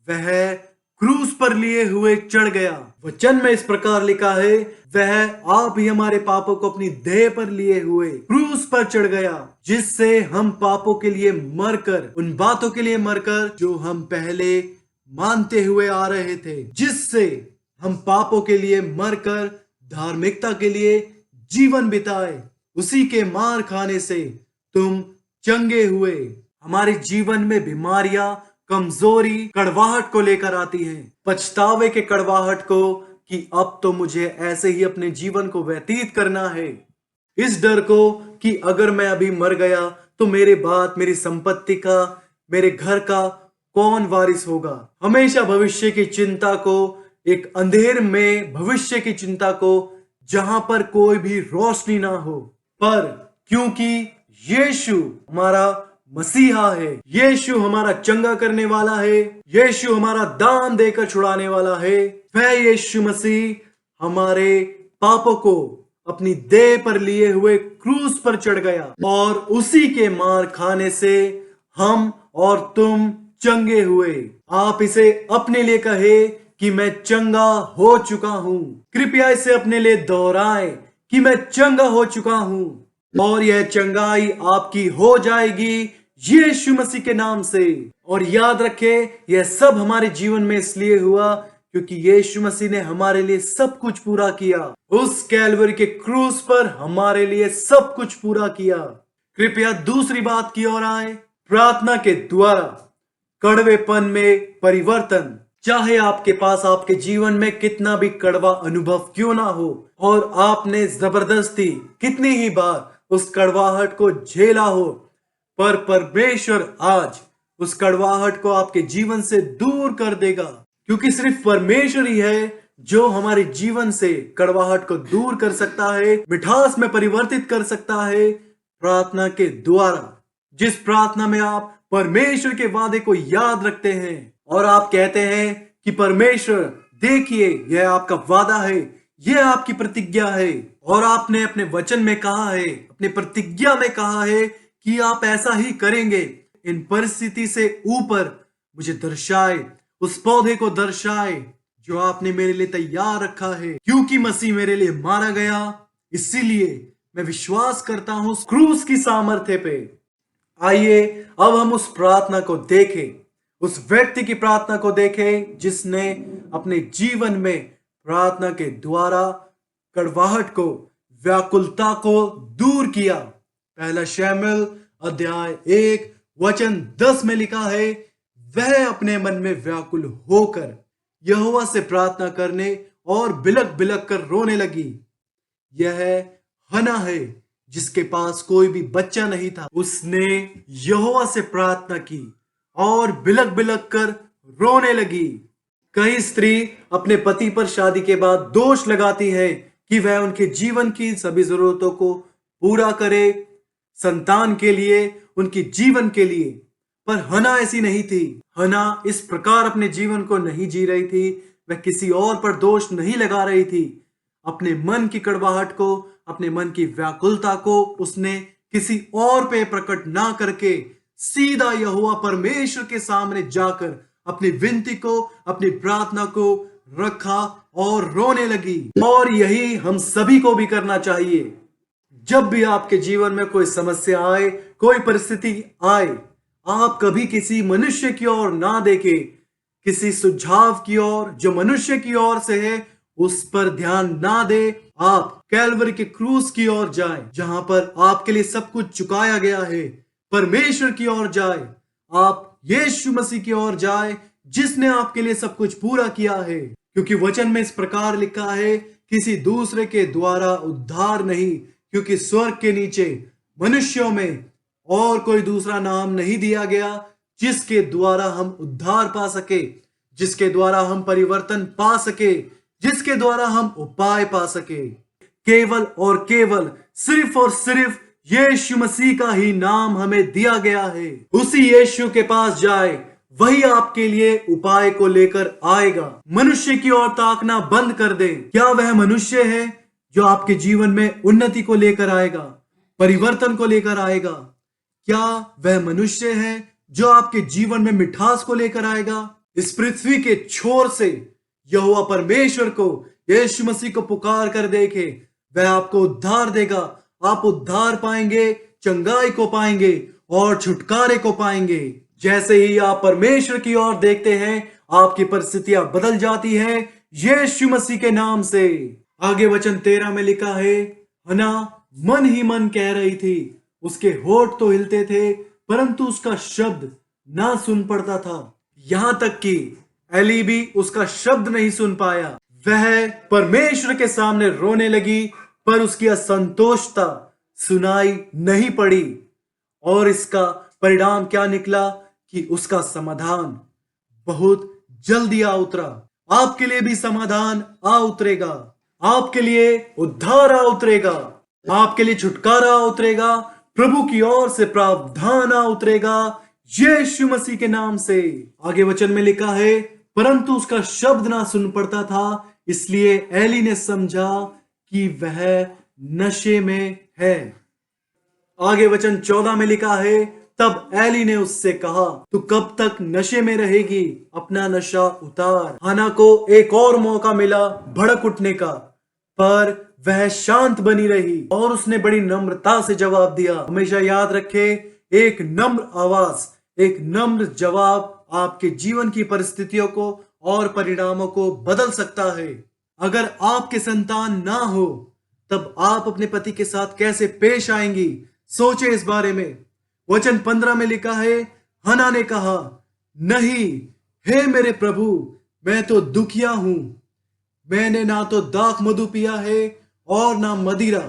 वह क्रूस पर लिए हुए चढ़ गया। वचन में इस प्रकार लिखा है, वह आप ही हमारे पापों को अपनी देह पर लिए हुए क्रूस पर चढ़ गया, जिससे हम पापों के लिए मरकर, उन बातों के लिए मरकर जो हम पहले मानते हुए आ रहे थे, जिससे हम पापों के लिए मरकर धार्मिकता के लिए जीवन बिताए, उसी के मार खाने से तुम चंगे हुए। हमारे जीवन में बीमारियां, कमजोरी, कड़वाहट को लेकर आती हैं, पछतावे के कड़वाहट को कि अब तो मुझे ऐसे ही अपने जीवन को व्यतीत करना है, इस डर को कि अगर मैं अभी मर गया तो मेरे बाद मेरी संपत्ति का, मेरे घर का कौन वारिस होगा। हमेशा भविष्य की चिंता को, एक अंधेर में भविष्य की चिंता को, जहां पर कोई भी रोशनी ना हो, पर क्योंकि यीशु हमारा मसीहा है, यीशु हमारा चंगा करने वाला है, यीशु हमारा दान देकर छुड़ाने वाला है, वह यीशु मसीह हमारे पापों को अपनी देह पर लिए हुए क्रूस पर चढ़ गया और उसी के मार खाने से हम और तुम चंगे हुए। आप इसे अपने लिए कहे कि मैं चंगा हो चुका हूं। कृपया इसे अपने लिए दोहराएं कि मैं चंगा हो चुका हूं, और यह चंगाई आपकी हो जाएगी यीशु मसीह के नाम से। और याद रखें, यह सब हमारे जीवन में इसलिए हुआ क्योंकि यीशु मसीह ने हमारे लिए सब कुछ पूरा किया। उस कैलवरी के क्रूस पर हमारे लिए सब कुछ पूरा किया। कृपया दूसरी बात की ओर आए। प्रार्थना के द्वारा कड़वेपन में परिवर्तन। चाहे आपके पास आपके जीवन में कितना भी कड़वा अनुभव क्यों ना हो और आपने जबरदस्ती कितनी ही बार उस कड़वाहट को झेला हो, पर परमेश्वर आज उस कड़वाहट को आपके जीवन से दूर कर देगा, क्योंकि सिर्फ परमेश्वर ही है जो हमारे जीवन से कड़वाहट को दूर कर सकता है, मिठास में परिवर्तित कर सकता है प्रार्थना के द्वारा। जिस प्रार्थना में आप परमेश्वर के वादे को याद रखते हैं और आप कहते हैं कि परमेश्वर देखिए, यह आपका वादा है, यह आपकी प्रतिज्ञा है, और आपने अपने वचन में कहा है, अपने प्रतिज्ञा में कहा है कि आप ऐसा ही करेंगे। इन परिस्थिति से ऊपर मुझे दर्शाए, उस पौधे को दर्शाए जो आपने मेरे लिए तैयार रखा है। क्योंकि मसीह मेरे लिए मारा गया, इसीलिए मैं विश्वास करता हूं उस क्रूस की सामर्थ्य पे। आइए अब हम उस प्रार्थना को देखें, उस व्यक्ति की प्रार्थना को देखें जिसने अपने जीवन में प्रार्थना के द्वारा कड़वाहट को, व्याकुलता को दूर किया। पहला शमूएल अध्याय 1 वचन 10 में लिखा है, वह अपने मन में व्याकुल होकर यहोवा से प्रार्थना करने और बिलक बिलक कर रोने लगी। यह हन्ना है जिसके पास कोई भी बच्चा नहीं था। उसने यहोवा से प्रार्थना की और बिलक बिलक कर रोने लगी। कई स्त्री अपने पति पर शादी के बाद दोष लगाती है कि वह उनके जीवन की सभी जरूरतों को पूरा करे, संतान के लिए, उनके जीवन के लिए। पर हन्ना ऐसी नहीं थी। हन्ना इस प्रकार अपने जीवन को नहीं जी रही थी। वह किसी और पर दोष नहीं लगा रही थी। अपने मन की कड़वाहट को, अपने मन की व्याकुलता को उसने किसी और पे प्रकट ना करके सीधा यहोवा परमेश्वर के सामने जाकर अपनी विनती को, अपनी प्रार्थना को रखा और रोने लगी। और यही हम सभी को भी करना चाहिए। जब भी आपके जीवन में कोई समस्या आए, कोई परिस्थिति आए, आप कभी किसी मनुष्य की ओर ना देखें, किसी सुझाव की ओर जो मनुष्य की ओर से है उस पर ध्यान ना दे। आप कैलवरी के क्रूस की ओर जाएं, जहां पर आपके लिए सब कुछ चुकाया गया है। परमेश्वर की ओर जाए, आप यीशु मसीह की ओर जाए जिसने आपके लिए सब कुछ पूरा किया है। क्योंकि वचन में इस प्रकार लिखा है, किसी दूसरे के द्वारा उद्धार नहीं, क्योंकि स्वर्ग के नीचे मनुष्यों में और कोई दूसरा नाम नहीं दिया गया जिसके द्वारा हम उद्धार पा सके, जिसके द्वारा हम परिवर्तन पा सके, जिसके द्वारा हम उपाय पा सके। केवल और केवल, सिर्फ और सिर्फ यीशु मसीह का ही नाम हमें दिया गया है। उसी यीशु के पास जाए, वही आपके लिए उपाय को लेकर आएगा। मनुष्य की ओर ताकना बंद कर दे। क्या वह मनुष्य है जो आपके जीवन में उन्नति को लेकर आएगा, परिवर्तन को लेकर आएगा? क्या वह मनुष्य है जो आपके जीवन में मिठास को लेकर आएगा? इस पृथ्वी के छोर से यहोवा परमेश्वर को, यीशु मसीह को पुकार कर देखे, वह आपको उद्धार देगा। आप उद्धार पाएंगे, चंगाई को पाएंगे और छुटकारे को पाएंगे। जैसे ही आप परमेश्वर की ओर देखते हैं, आपकी परिस्थितियां बदल जाती है यीशु मसीह के नाम से। आगे वचन 13 में लिखा है, हन्ना मन ही मन कह रही थी, उसके होठ तो हिलते थे परंतु उसका शब्द ना सुन पड़ता था। यहां तक कि एली भी उसका शब्द नहीं सुन पाया। वह परमेश्वर के सामने रोने लगी पर उसकी असंतोषता सुनाई नहीं पड़ी। और इसका परिणाम क्या निकला कि उसका समाधान बहुत जल्दी आ उतरा। आपके लिए भी समाधान आ उतरेगा, आपके लिए उद्धार आ उतरेगा, आपके लिए छुटकारा आ उतरेगा, प्रभु की ओर से प्रावधान आ उतरेगा यीशु मसीह के नाम से। आगे वचन में लिखा है, परंतु उसका शब्द ना सुन पड़ता था, इसलिए एली ने समझा कि वह नशे में है। आगे वचन 14 में लिखा है, तब एली ने उससे कहा, तू कब तक नशे में रहेगी? अपना नशा उतार। हन्ना को एक और मौका मिला भड़क उठने का, पर वह शांत बनी रही और उसने बड़ी नम्रता से जवाब दिया। हमेशा याद रखे, एक नम्र आवाज, एक नम्र जवाब आपके जीवन की परिस्थितियों को और परिणामों को बदल सकता है। अगर आपके संतान ना हो तब आप अपने पति के साथ कैसे पेश आएंगी? सोचे इस बारे में। वचन 15 में लिखा है, हन्ना ने कहा, नहीं हे मेरे प्रभु, मैं तो दुखिया हूं। मैंने ना तो दाख मधु पिया है और ना मदिरा।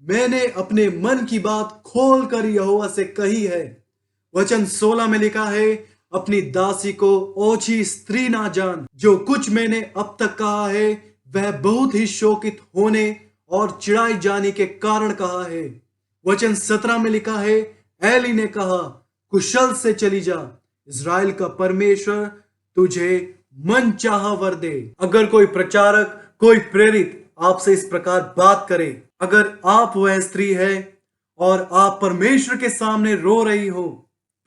मैंने अपने मन की बात खोल कर यहोवा से कही है। वचन 16 में लिखा है, अपनी दासी को ओछी स्त्री ना जान। जो कुछ मैंने अब तक कहा है वह बहुत ही शोकित होने और चिढ़ाई जाने के कारण कहा है। वचन 17 में लिखा है, एली ने कहा, कुशल से चली जा, इज़राइल का परमेश्वर तुझे मन चाहा वर दे। अगर कोई प्रचारक, कोई प्रेरित आपसे इस प्रकार बात करे, अगर आप वह स्त्री है और आप परमेश्वर के सामने रो रही हो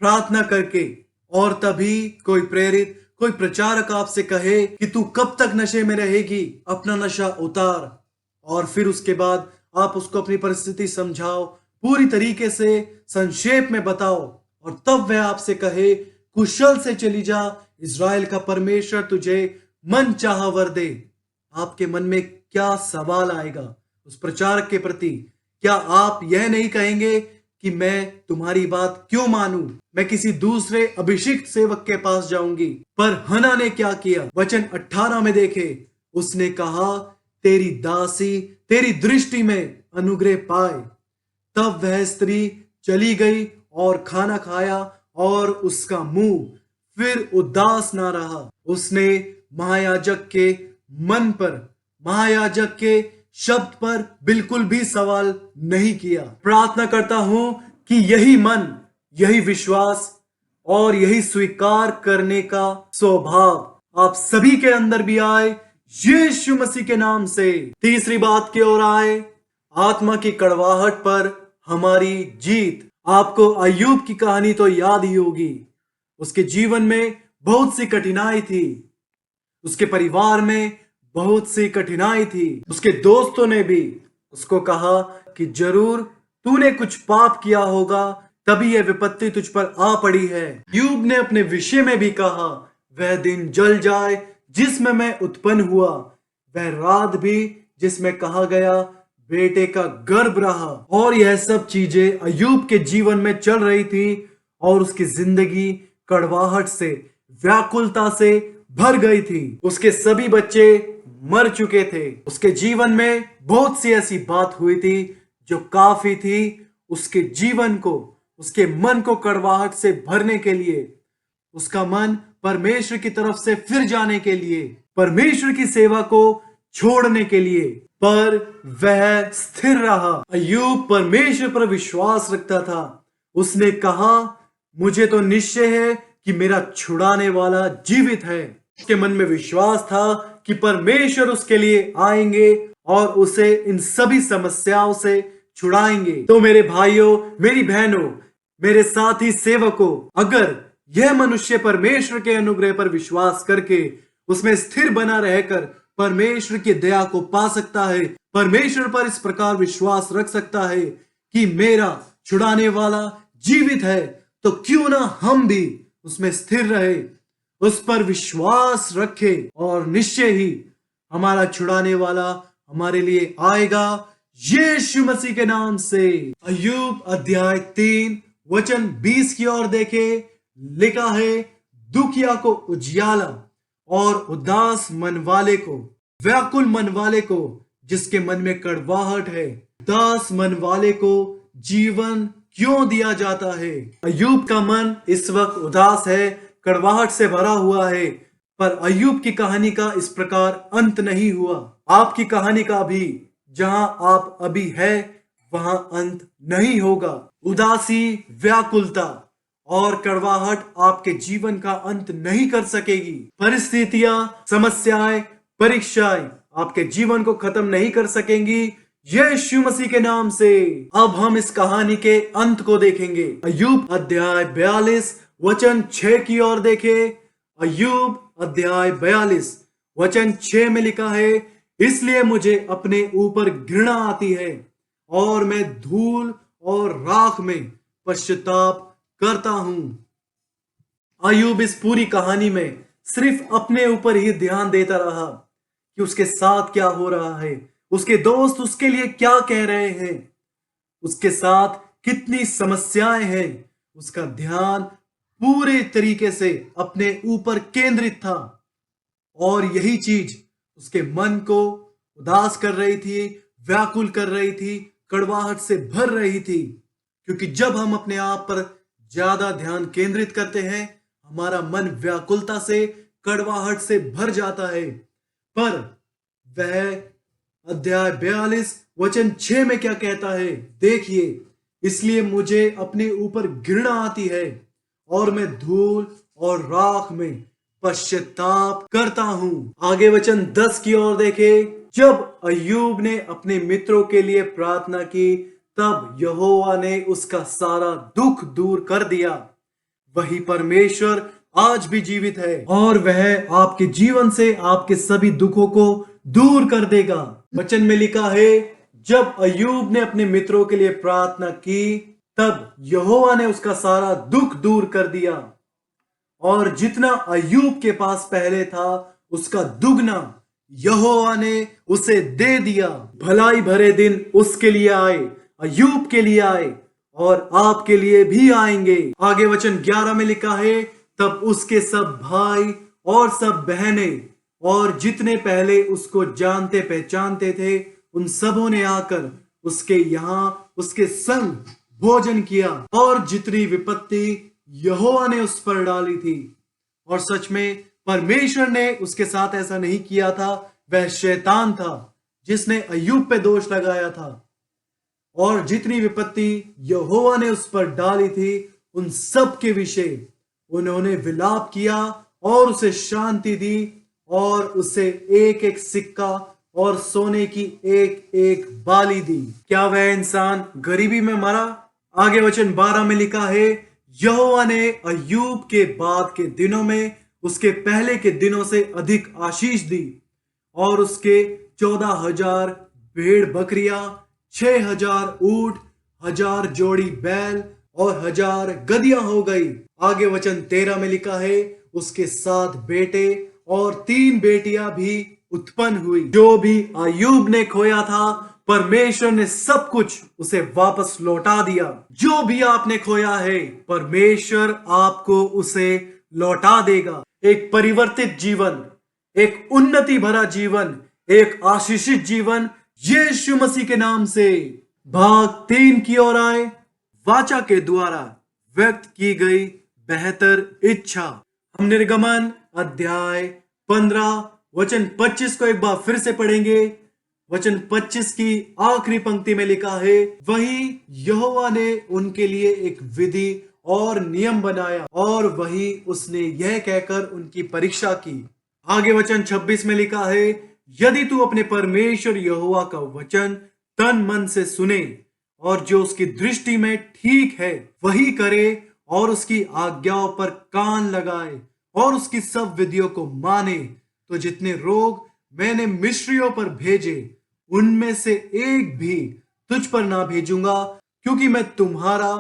प्रार्थना करके, और तभी कोई प्रेरित, कोई प्रचारक आपसे कहे कि तू कब तक नशे में रहेगी, अपना नशा उतार, और फिर उसके बाद आप उसको अपनी परिस्थिति समझाओ, पूरी तरीके से संक्षेप में बताओ, और तब वह आपसे कहे, कुशल से चली जा, इज़राइल का परमेश्वर तुझे मन चाहा वर दे। आपके मन में क्या सवाल आएगा उस प्रचारक के प्रति? क्या आप यह नहीं कहेंगे कि मैं तुम्हारी बात क्यों मानूं, मैं किसी दूसरे अभिषिक्त सेवक के पास जाऊंगी? पर हन्ना ने क्या किया? वचन 18 में देखे, उसने कहा, तेरी दासी तेरी दृष्टि में अनुग्रह पाए। तब वह स्त्री चली गई और खाना खाया और उसका मुंह फिर उदास ना रहा। उसने महायाजक के मन पर, महायाजक के शब्द पर बिल्कुल भी सवाल नहीं किया। प्रार्थना करता हूं कि यही मन, यही विश्वास और यही स्वीकार करने का स्वभाव आप सभी के अंदर भी आए यीशु मसीह के नाम से। तीसरी बात की ओर आए, आत्मा की कड़वाहट पर हमारी जीत। आपको अय्यूब की कहानी तो याद ही होगी। उसके जीवन में बहुत सी कठिनाई थी, उसके परिवार में बहुत सी कठिनाई थी। उसके दोस्तों ने भी उसको कहा कि जरूर तूने कुछ पाप किया होगा, तभी यह विपत्ति तुझ पर आ पड़ी है। अय्यूब ने अपने विषय में भी कहा, वह दिन जल जाए जिसमें मैं उत्पन्न हुआ, वह रात भी जिसमें कहा गया बेटे का गर्भ रहा। और यह सब चीजें अय्यूब के जीवन में चल रही थी और उसकी जिंदगी कड़वाहट से, व्याकुलता से भर गई थी। उसके सभी बच्चे मर चुके थे। उसके जीवन में बहुत सी ऐसी बात हुई थी जो काफी थी उसके जीवन को, उसके मन को कड़वाहट से भरने के लिए, उसका मन परमेश्वर की तरफ से फिर जाने के लिए, परमेश्वर की सेवा को छोड़ने के लिए। पर वह स्थिर रहा। अय्यूब परमेश्वर पर विश्वास रखता था। उसने कहा, मुझे तो निश्चय है कि मेरा छुड़ाने वाला जीवित है। उसके मन में विश्वास था कि परमेश्वर उसके लिए आएंगे और उसे इन सभी समस्याओं से छुड़ाएंगे। तो मेरे भाइयों, मेरी बहनों, मेरे साथी सेवकों, अगर यह मनुष्य परमेश्वर के अनुग्रह पर विश्वास करके उसमें स्थिर बना रहकर परमेश्वर की दया को पा सकता है, परमेश्वर पर इस प्रकार विश्वास रख सकता है कि मेरा छुड़ाने वाला जीवित है, तो क्यों ना हम भी उसमें स्थिर रहे, उस पर विश्वास रखे और निश्चय ही हमारा छुड़ाने वाला हमारे लिए आएगा, यीशु मसीह के नाम से। अय्यूब अध्याय 3 वचन 20 की ओर देखे, लिखा है, दुखिया को उजियाला और उदास मन वाले को, व्याकुल मन वाले को जिसके मन में कड़वाहट है, उदास मन वाले को जीवन क्यों दिया जाता है। अय्यूब का मन इस वक्त उदास है, कड़वाहट से भरा हुआ है, पर अय्यूब की कहानी का इस प्रकार अंत नहीं हुआ। आपकी कहानी का भी जहां आप अभी है वहां अंत नहीं होगा। उदासी, व्याकुलता और कड़वाहट आपके जीवन का अंत नहीं कर सकेगी। परिस्थितियां, समस्याएं, परीक्षाएं आपके जीवन को खत्म नहीं कर सकेंगी, यीशु मसीह के नाम से। अब हम इस कहानी के अंत को देखेंगे। अय्यूब अध्याय 42 वचन 6 की ओर देखे। अय्यूब अध्याय 42 वचन 6 में लिखा है, इसलिए मुझे अपने ऊपर घृणा आती है और मैं धूल और राख में पश्चाताप करता हूं। अय्यूब इस पूरी कहानी में सिर्फ अपने ऊपर ही ध्यान देता रहा कि उसके साथ क्या हो रहा है, उसके दोस्त उसके लिए क्या कह रहे हैं, उसके साथ कितनी समस्याएं हैं। उसका ध्यान पूरे तरीके से अपने ऊपर केंद्रित था और यही चीज उसके मन को उदास कर रही थी, व्याकुल कर रही थी, कड़वाहट से भर रही थी। क्योंकि जब हम अपने आप पर ज्यादा ध्यान केंद्रित करते हैं, हमारा मन व्याकुलता से, कड़वाहट से भर जाता है। पर वह अध्याय 42 वचन 6 में क्या कहता है, देखिए, इसलिए मुझे अपने ऊपर घृणा आती है और मैं धूल और राख में पश्चाताप करता हूं। आगे वचन 10 की ओर देखे। जब अय्यूब ने अपने मित्रों के लिए प्रार्थना की, तब यहोवा ने उसका सारा दुख दूर कर दिया। वही परमेश्वर आज भी जीवित है और वह आपके जीवन से आपके सभी दुखों को दूर कर देगा। वचन में लिखा है, जब अय्यूब ने अपने मित्रों के लिए प्रार्थना की, तब यहोवा ने उसका सारा दुख दूर कर दिया और जितना अय्यूब के पास पहले था उसका दुगना यहोवा ने उसे दे दिया। भलाई भरे दिन उसके लिए आए, अय्यूब के लिए आए और आपके लिए भी आएंगे। आगे वचन 11 में लिखा है, तब उसके सब भाई और सब बहनें और जितने पहले उसको जानते पहचानते थे, उन सबों ने आकर उसके यहाँ उसके संग भोजन किया। और जितनी विपत्ति यहोवा ने उस पर डाली थी, और सच में परमेश्वर ने उसके साथ ऐसा नहीं किया था, वह शैतान था जिसने अय्यूब पे दोष लगाया था। और जितनी विपत्ति यहोवा ने उस पर डाली थी, उन सब के विषय उन्होंने विलाप किया और उसे शांति दी और उसे एक एक सिक्का और सोने की एक एक बाली दी। क्या वह इंसान गरीबी में मरा? आगे वचन 12 में लिखा है, यहोवा ने अय्यूब के बाद के दिनों में उसके पहले के दिनों से अधिक आशीष दी और उसके 14,000 भेड़ बकरियां, 6,000 ऊंट, 1,000 जोड़ी बैल और 1,000 गधियां हो गई। आगे वचन 13 में लिखा है, उसके 7 बेटे और 3 बेटियां भी उत्पन्न हुई। जो भी अय्यूब ने खोया था, परमेश्वर ने सब कुछ उसे वापस लौटा दिया। जो भी आपने खोया है, परमेश्वर आपको उसे लौटा देगा। एक परिवर्तित जीवन, एक उन्नति भरा जीवन, एक आशीषित जीवन यीशु मसीह के नाम से। भाग 3 की ओर आए। वाचा के द्वारा व्यक्त की गई बेहतर इच्छा। हम निर्गमन अध्याय 15 वचन 25 को एक बार फिर से पढ़ेंगे। वचन 25 की आखिरी पंक्ति में लिखा है, वही यहोवा ने उनके लिए एक विधि और नियम बनाया, और वही उसने यह कहकर उनकी परीक्षा की। आगे वचन 26 में लिखा है, यदि तू अपने परमेश्वर यहोवा का वचन तन मन से सुने और जो उसकी दृष्टि में ठीक है वही करे, और उसकी आज्ञाओं पर कान लगाए और उसकी सब विधियों को माने, तो जितने रोग मैंने मिस्रियों पर भेजे उनमें से एक भी तुझ पर ना भेजूंगा, क्योंकि मैं तुम्हारा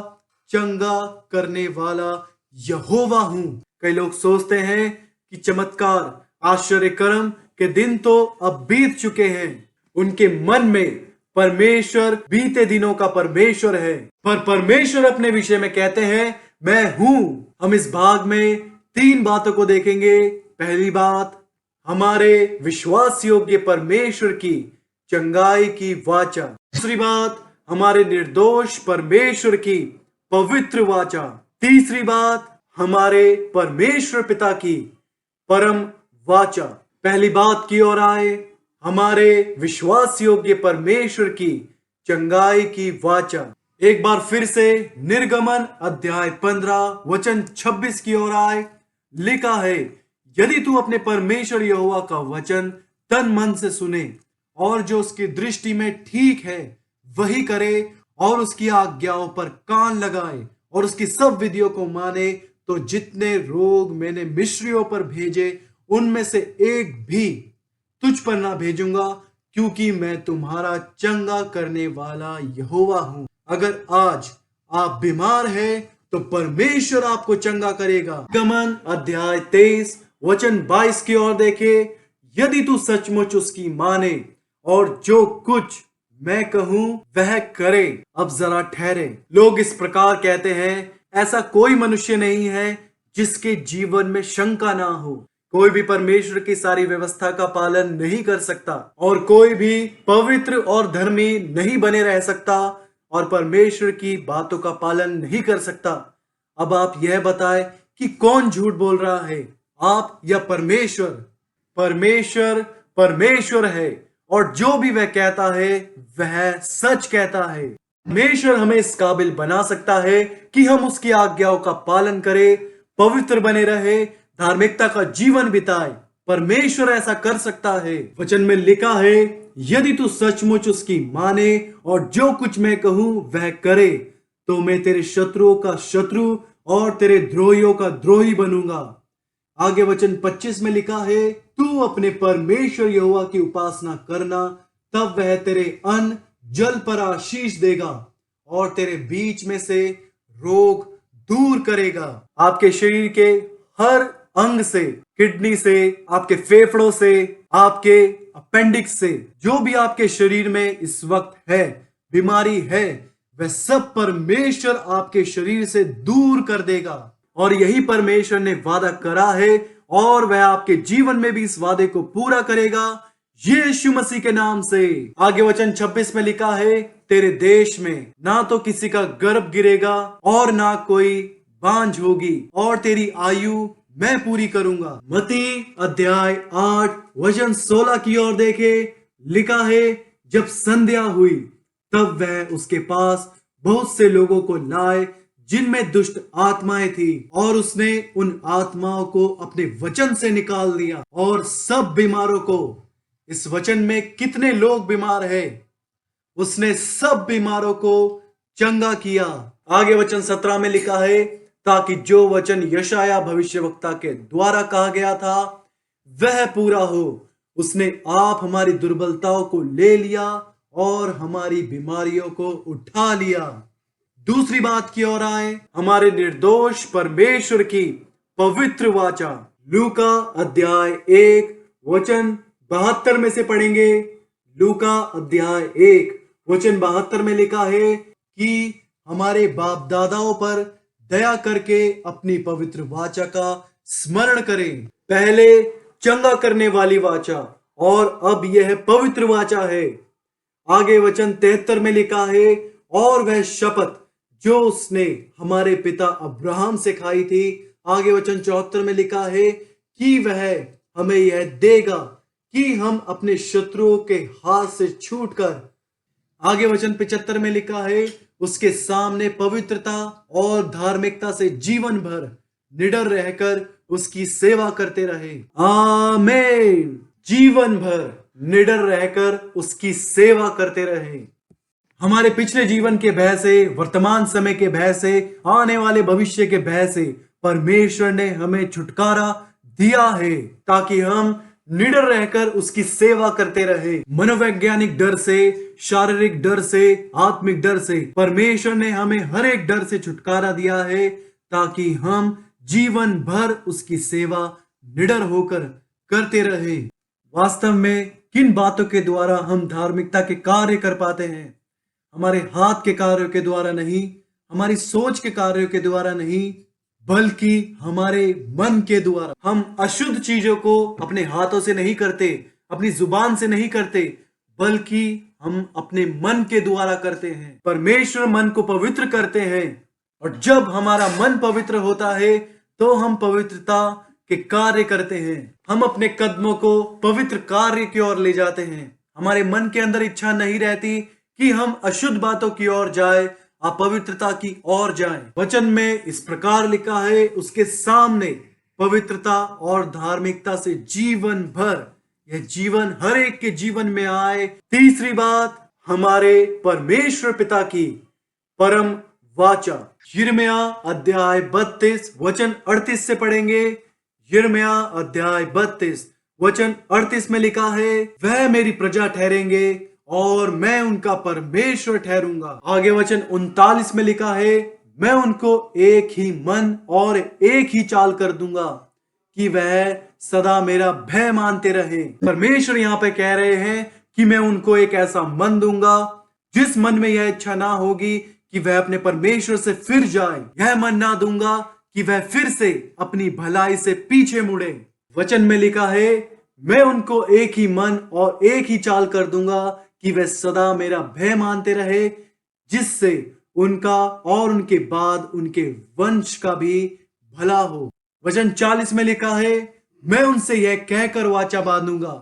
चंगा करने वाला यहोवा हूं। कई लोग सोचते हैं कि चमत्कार, आश्चर्य कर्म के दिन तो अब बीत चुके हैं। उनके मन में परमेश्वर बीते दिनों का परमेश्वर है, पर परमेश्वर अपने विषय में कहते हैं, मैं हूं। हम इस भाग में 3 बातों को देखेंगे। पहली बात, हमारे विश्वास योग्य परमेश्वर की चंगाई की वाचा। दूसरी बात, हमारे निर्दोष परमेश्वर की पवित्र वाचा। तीसरी बात, हमारे परमेश्वर पिता की परम वाचा। पहली बात की ओर आए, हमारे विश्वास योग्य परमेश्वर की चंगाई की वाचा। एक बार फिर से निर्गमन अध्याय 15 वचन 26 की ओर आए। लिखा है, यदि तू अपने परमेश्वर यहोवा का वचन तन मन से सुने और जो उसकी दृष्टि में ठीक है वही करे, और उसकी आज्ञाओं पर कान लगाए और उसकी सब विधियों को माने, तो जितने रोग मैंने मिस्रियों पर भेजे उनमें से एक भी तुझ पर ना भेजूंगा, क्योंकि मैं तुम्हारा चंगा करने वाला यहोवा हूं। अगर आज आप बीमार हैं तो परमेश्वर आपको चंगा करेगा। गमन अध्याय 23 वचन 22 की ओर देखे, यदि तू सचमुच उसकी माने और जो कुछ मैं कहूं वह करे। अब जरा ठहरे। लोग इस प्रकार कहते हैं, ऐसा कोई मनुष्य नहीं है जिसके जीवन में शंका ना हो। कोई भी परमेश्वर की सारी व्यवस्था का पालन नहीं कर सकता, और कोई भी पवित्र और धर्मी नहीं बने रह सकता और परमेश्वर की बातों का पालन नहीं कर सकता। अब आप यह बताएं कि कौन झूठ बोल रहा है, आप या परमेश्वर? परमेश्वर परमेश्वर है, और जो भी वह कहता है वह सच कहता है। परमेश्वर हमें इस काबिल बना सकता है कि हम उसकी आज्ञाओं का पालन करें, पवित्र बने रहे, धार्मिकता का जीवन बिताए। परमेश्वर ऐसा कर सकता है। वचन में लिखा है, यदि तू सचमुच उसकी माने और जो कुछ मैं कहूं वह करे, तो मैं तेरे शत्रुओं का शत्रु और तेरे द्रोहियों का द्रोही बनूंगा। आगे वचन 25 में लिखा है, तू अपने परमेश्वर यहोवा की उपासना करना, तब वह तेरे अन्न जल पर आशीष देगा और तेरे बीच में से रोग दूर करेगा। आपके शरीर के हर अंग से, किडनी से, आपके फेफड़ों से, आपके अपेंडिक्स से, जो भी आपके शरीर में इस वक्त है, बीमारी है, वह सब परमेश्वर आपके शरीर से दूर कर देगा। और यही परमेश्वर ने वादा करा है, और वह आपके जीवन में भी इस वादे को पूरा करेगा, यीशु मसीह के नाम से। आगे वचन 26 में लिखा है, तेरे देश में ना तो किसी का गर्भ गिरेगा और ना कोई बांझ होगी, और तेरी आयु मैं पूरी करूंगा। मत्ती अध्याय 8 वचन 16 की ओर देखे, लिखा है, जब संध्या हुई तब वह उसके पास बहुत से लोगों को लाए जिनमें दुष्ट आत्माएं थी, और उसने उन आत्माओं को अपने वचन से निकाल दिया और सब बीमारों को। इस वचन में कितने लोग बीमार हैं? उसने सब बीमारों को चंगा किया। आगे वचन 17 में लिखा है, ताकि जो वचन यशाया भविष्यवक्ता के द्वारा कहा गया था वह पूरा हो। उसने आप हमारी दुर्बलताओं को ले लिया और हमारी बीमारियों को उठा लिया। दूसरी बात की ओर आए, हमारे निर्दोष परमेश्वर की पवित्र वाचा। लूका अध्याय 1 वचन 72 में से पढ़ेंगे। लूका अध्याय 1 वचन 72 में लिखा है कि हमारे बाप दादाओं पर दया करके अपनी पवित्र वाचा का स्मरण करें। पहले चंगा करने वाली वाचा, और अब यह पवित्र वाचा है। आगे वचन 73 में लिखा है, और वह शपथ जो उसने हमारे पिता अब्राहम से खाई थी। आगे वचन 74 में लिखा है कि वह हमें यह देगा कि हम अपने शत्रुओं के हाथ से छूटकर। आगे वचन 75 में लिखा है, उसके सामने पवित्रता और धार्मिकता से जीवन भर निडर रहकर उसकी सेवा करते रहे। आमीन। जीवन भर निडर रहकर उसकी सेवा करते रहे। हमारे पिछले जीवन के भय से, वर्तमान समय के भय से, आने वाले भविष्य के भय से परमेश्वर ने हमें छुटकारा दिया है ताकि हम निडर रहकर उसकी सेवा करते रहे। मनोवैज्ञानिक डर से, शारीरिक डर से, आत्मिक डर से परमेश्वर ने हमें हर एक डर से छुटकारा दिया है ताकि हम जीवन भर उसकी सेवा निडर होकर करते रहे। वास्तव में किन बातों के द्वारा हम धार्मिकता के कार्य कर पाते हैं? हमारे हाथ के कार्यों के द्वारा नहीं, हमारी सोच के कार्यों के द्वारा नहीं, बल्कि हमारे मन के द्वारा। हम अशुद्ध चीजों को अपने हाथों से नहीं करते, अपनी जुबान से नहीं करते, बल्कि हम अपने मन के द्वारा करते हैं। परमेश्वर मन को पवित्र करते हैं और जब हमारा मन पवित्र होता है तो हम पवित्रता के कार्य करते हैं। हम अपने कदमों को पवित्र कार्य की ओर ले जाते हैं। हमारे मन के अंदर इच्छा नहीं रहती कि हम अशुद्ध बातों की ओर जाए, अपवित्रता की ओर जाएं। वचन में इस प्रकार लिखा है, उसके सामने पवित्रता और धार्मिकता से जीवन भर, यह जीवन हर एक के जीवन में आए। तीसरी बात, हमारे परमेश्वर पिता की परम वाचा। यिर्मयाह अध्याय 32 वचन 38 से पढ़ेंगे। यिर्मयाह अध्याय 32 वचन 38 में लिखा है, वह मेरी प्रजा ठहरेंगे और मैं उनका परमेश्वर ठहरूंगा। आगे वचन 39 में लिखा है, मैं उनको एक ही मन और एक ही चाल कर दूंगा कि वह सदा मेरा भय मानते रहे। परमेश्वर यहाँ पे कह रहे हैं कि मैं उनको एक ऐसा मन दूंगा जिस मन में यह इच्छा ना होगी कि वह अपने परमेश्वर से फिर जाए। यह मन ना दूंगा कि वह फिर से अपनी भलाई से पीछे मुड़े। वचन में लिखा है, मैं उनको एक ही मन और एक ही चाल कर दूंगा कि वह सदा मेरा भय मानते रहे, जिससे उनका और उनके बाद उनके वंश का भी भला हो। वचन 40 में लिखा है, मैं उनसे यह कहकर वाचा बांधूंगा,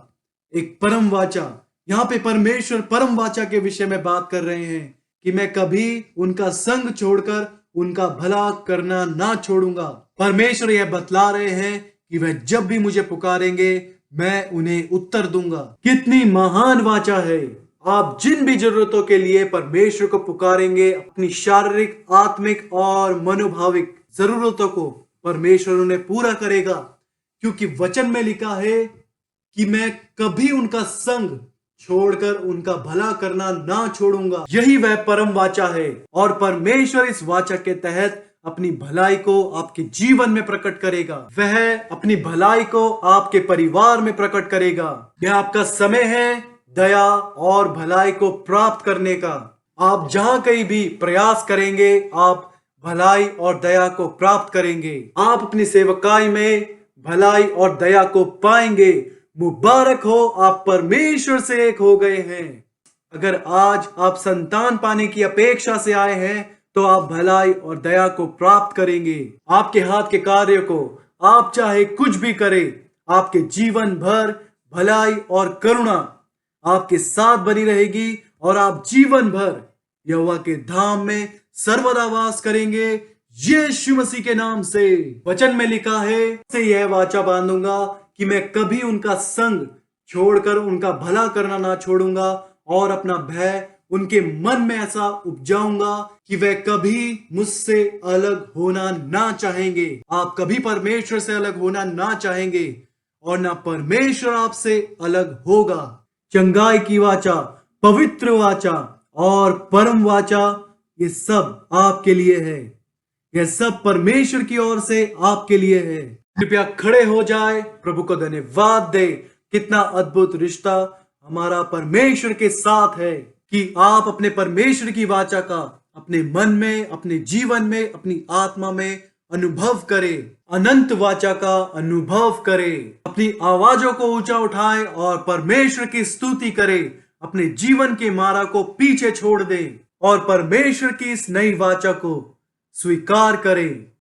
एक परम वाचा। यहाँ पे परमेश्वर परम वाचा के विषय में बात कर रहे हैं कि मैं कभी उनका संग छोड़कर उनका भला करना ना छोड़ूंगा। परमेश्वर यह बतला रहे हैं कि वह जब भी मुझे पुकारेंगे मैं उन्हें उत्तर दूंगा। कितनी महान वाचा है। आप जिन भी जरूरतों के लिए परमेश्वर को पुकारेंगे, अपनी शारीरिक, आत्मिक और मनोभाविक जरूरतों को परमेश्वर उन्हें पूरा करेगा, क्योंकि वचन में लिखा है कि मैं कभी उनका संग छोड़कर उनका भला करना ना छोड़ूंगा। यही वह परम वाचा है और परमेश्वर इस वाचा के तहत अपनी भलाई को आपके जीवन में प्रकट करेगा। वह अपनी भलाई को आपके परिवार में प्रकट करेगा। यह आपका समय है दया और भलाई को प्राप्त करने का। आप जहां कहीं भी प्रयास करेंगे, आप भलाई और दया को प्राप्त करेंगे। आप अपनी सेवकाई में भलाई और दया को पाएंगे। मुबारक हो, आप परमेश्वर से एक हो गए हैं। अगर आज आप संतान पाने की अपेक्षा से आए हैं तो आप भलाई और दया को प्राप्त करेंगे। आपके हाथ के कार्य को आप चाहे कुछ भी करें, आपके जीवन भर भलाई और करुणा आपके साथ बनी रहेगी और आप जीवन भर यहोवा के धाम में सर्वदा वास करेंगे, यीशु मसीह के नाम से। वचन में लिखा है, से यह वाचा बांधूंगा कि मैं कभी उनका संग छोड़कर उनका भला करना ना छोड़ूंगा और अपना भय उनके मन में ऐसा उपजाऊंगा कि वह कभी मुझसे अलग होना ना चाहेंगे। आप कभी परमेश्वर से अलग होना ना चाहेंगे और ना परमेश्वर आपसे अलग होगा। चंगाई की वाचा, पवित्र वाचा और परम वाचा, ये सब आपके लिए है। यह सब परमेश्वर की ओर से आपके लिए है। कृपया खड़े हो जाए, प्रभु को धन्यवाद दे। कितना अद्भुत रिश्ता हमारा परमेश्वर के साथ है कि आप अपने परमेश्वर की वाचा का अपने मन में, अपने जीवन में, अपनी आत्मा में अनुभव करें। अनंत वाचा का अनुभव करें। अपनी आवाजों को ऊंचा उठाएं और परमेश्वर की स्तुति करें। अपने जीवन के मारा को पीछे छोड़ दें और परमेश्वर की इस नई वाचा को स्वीकार करें।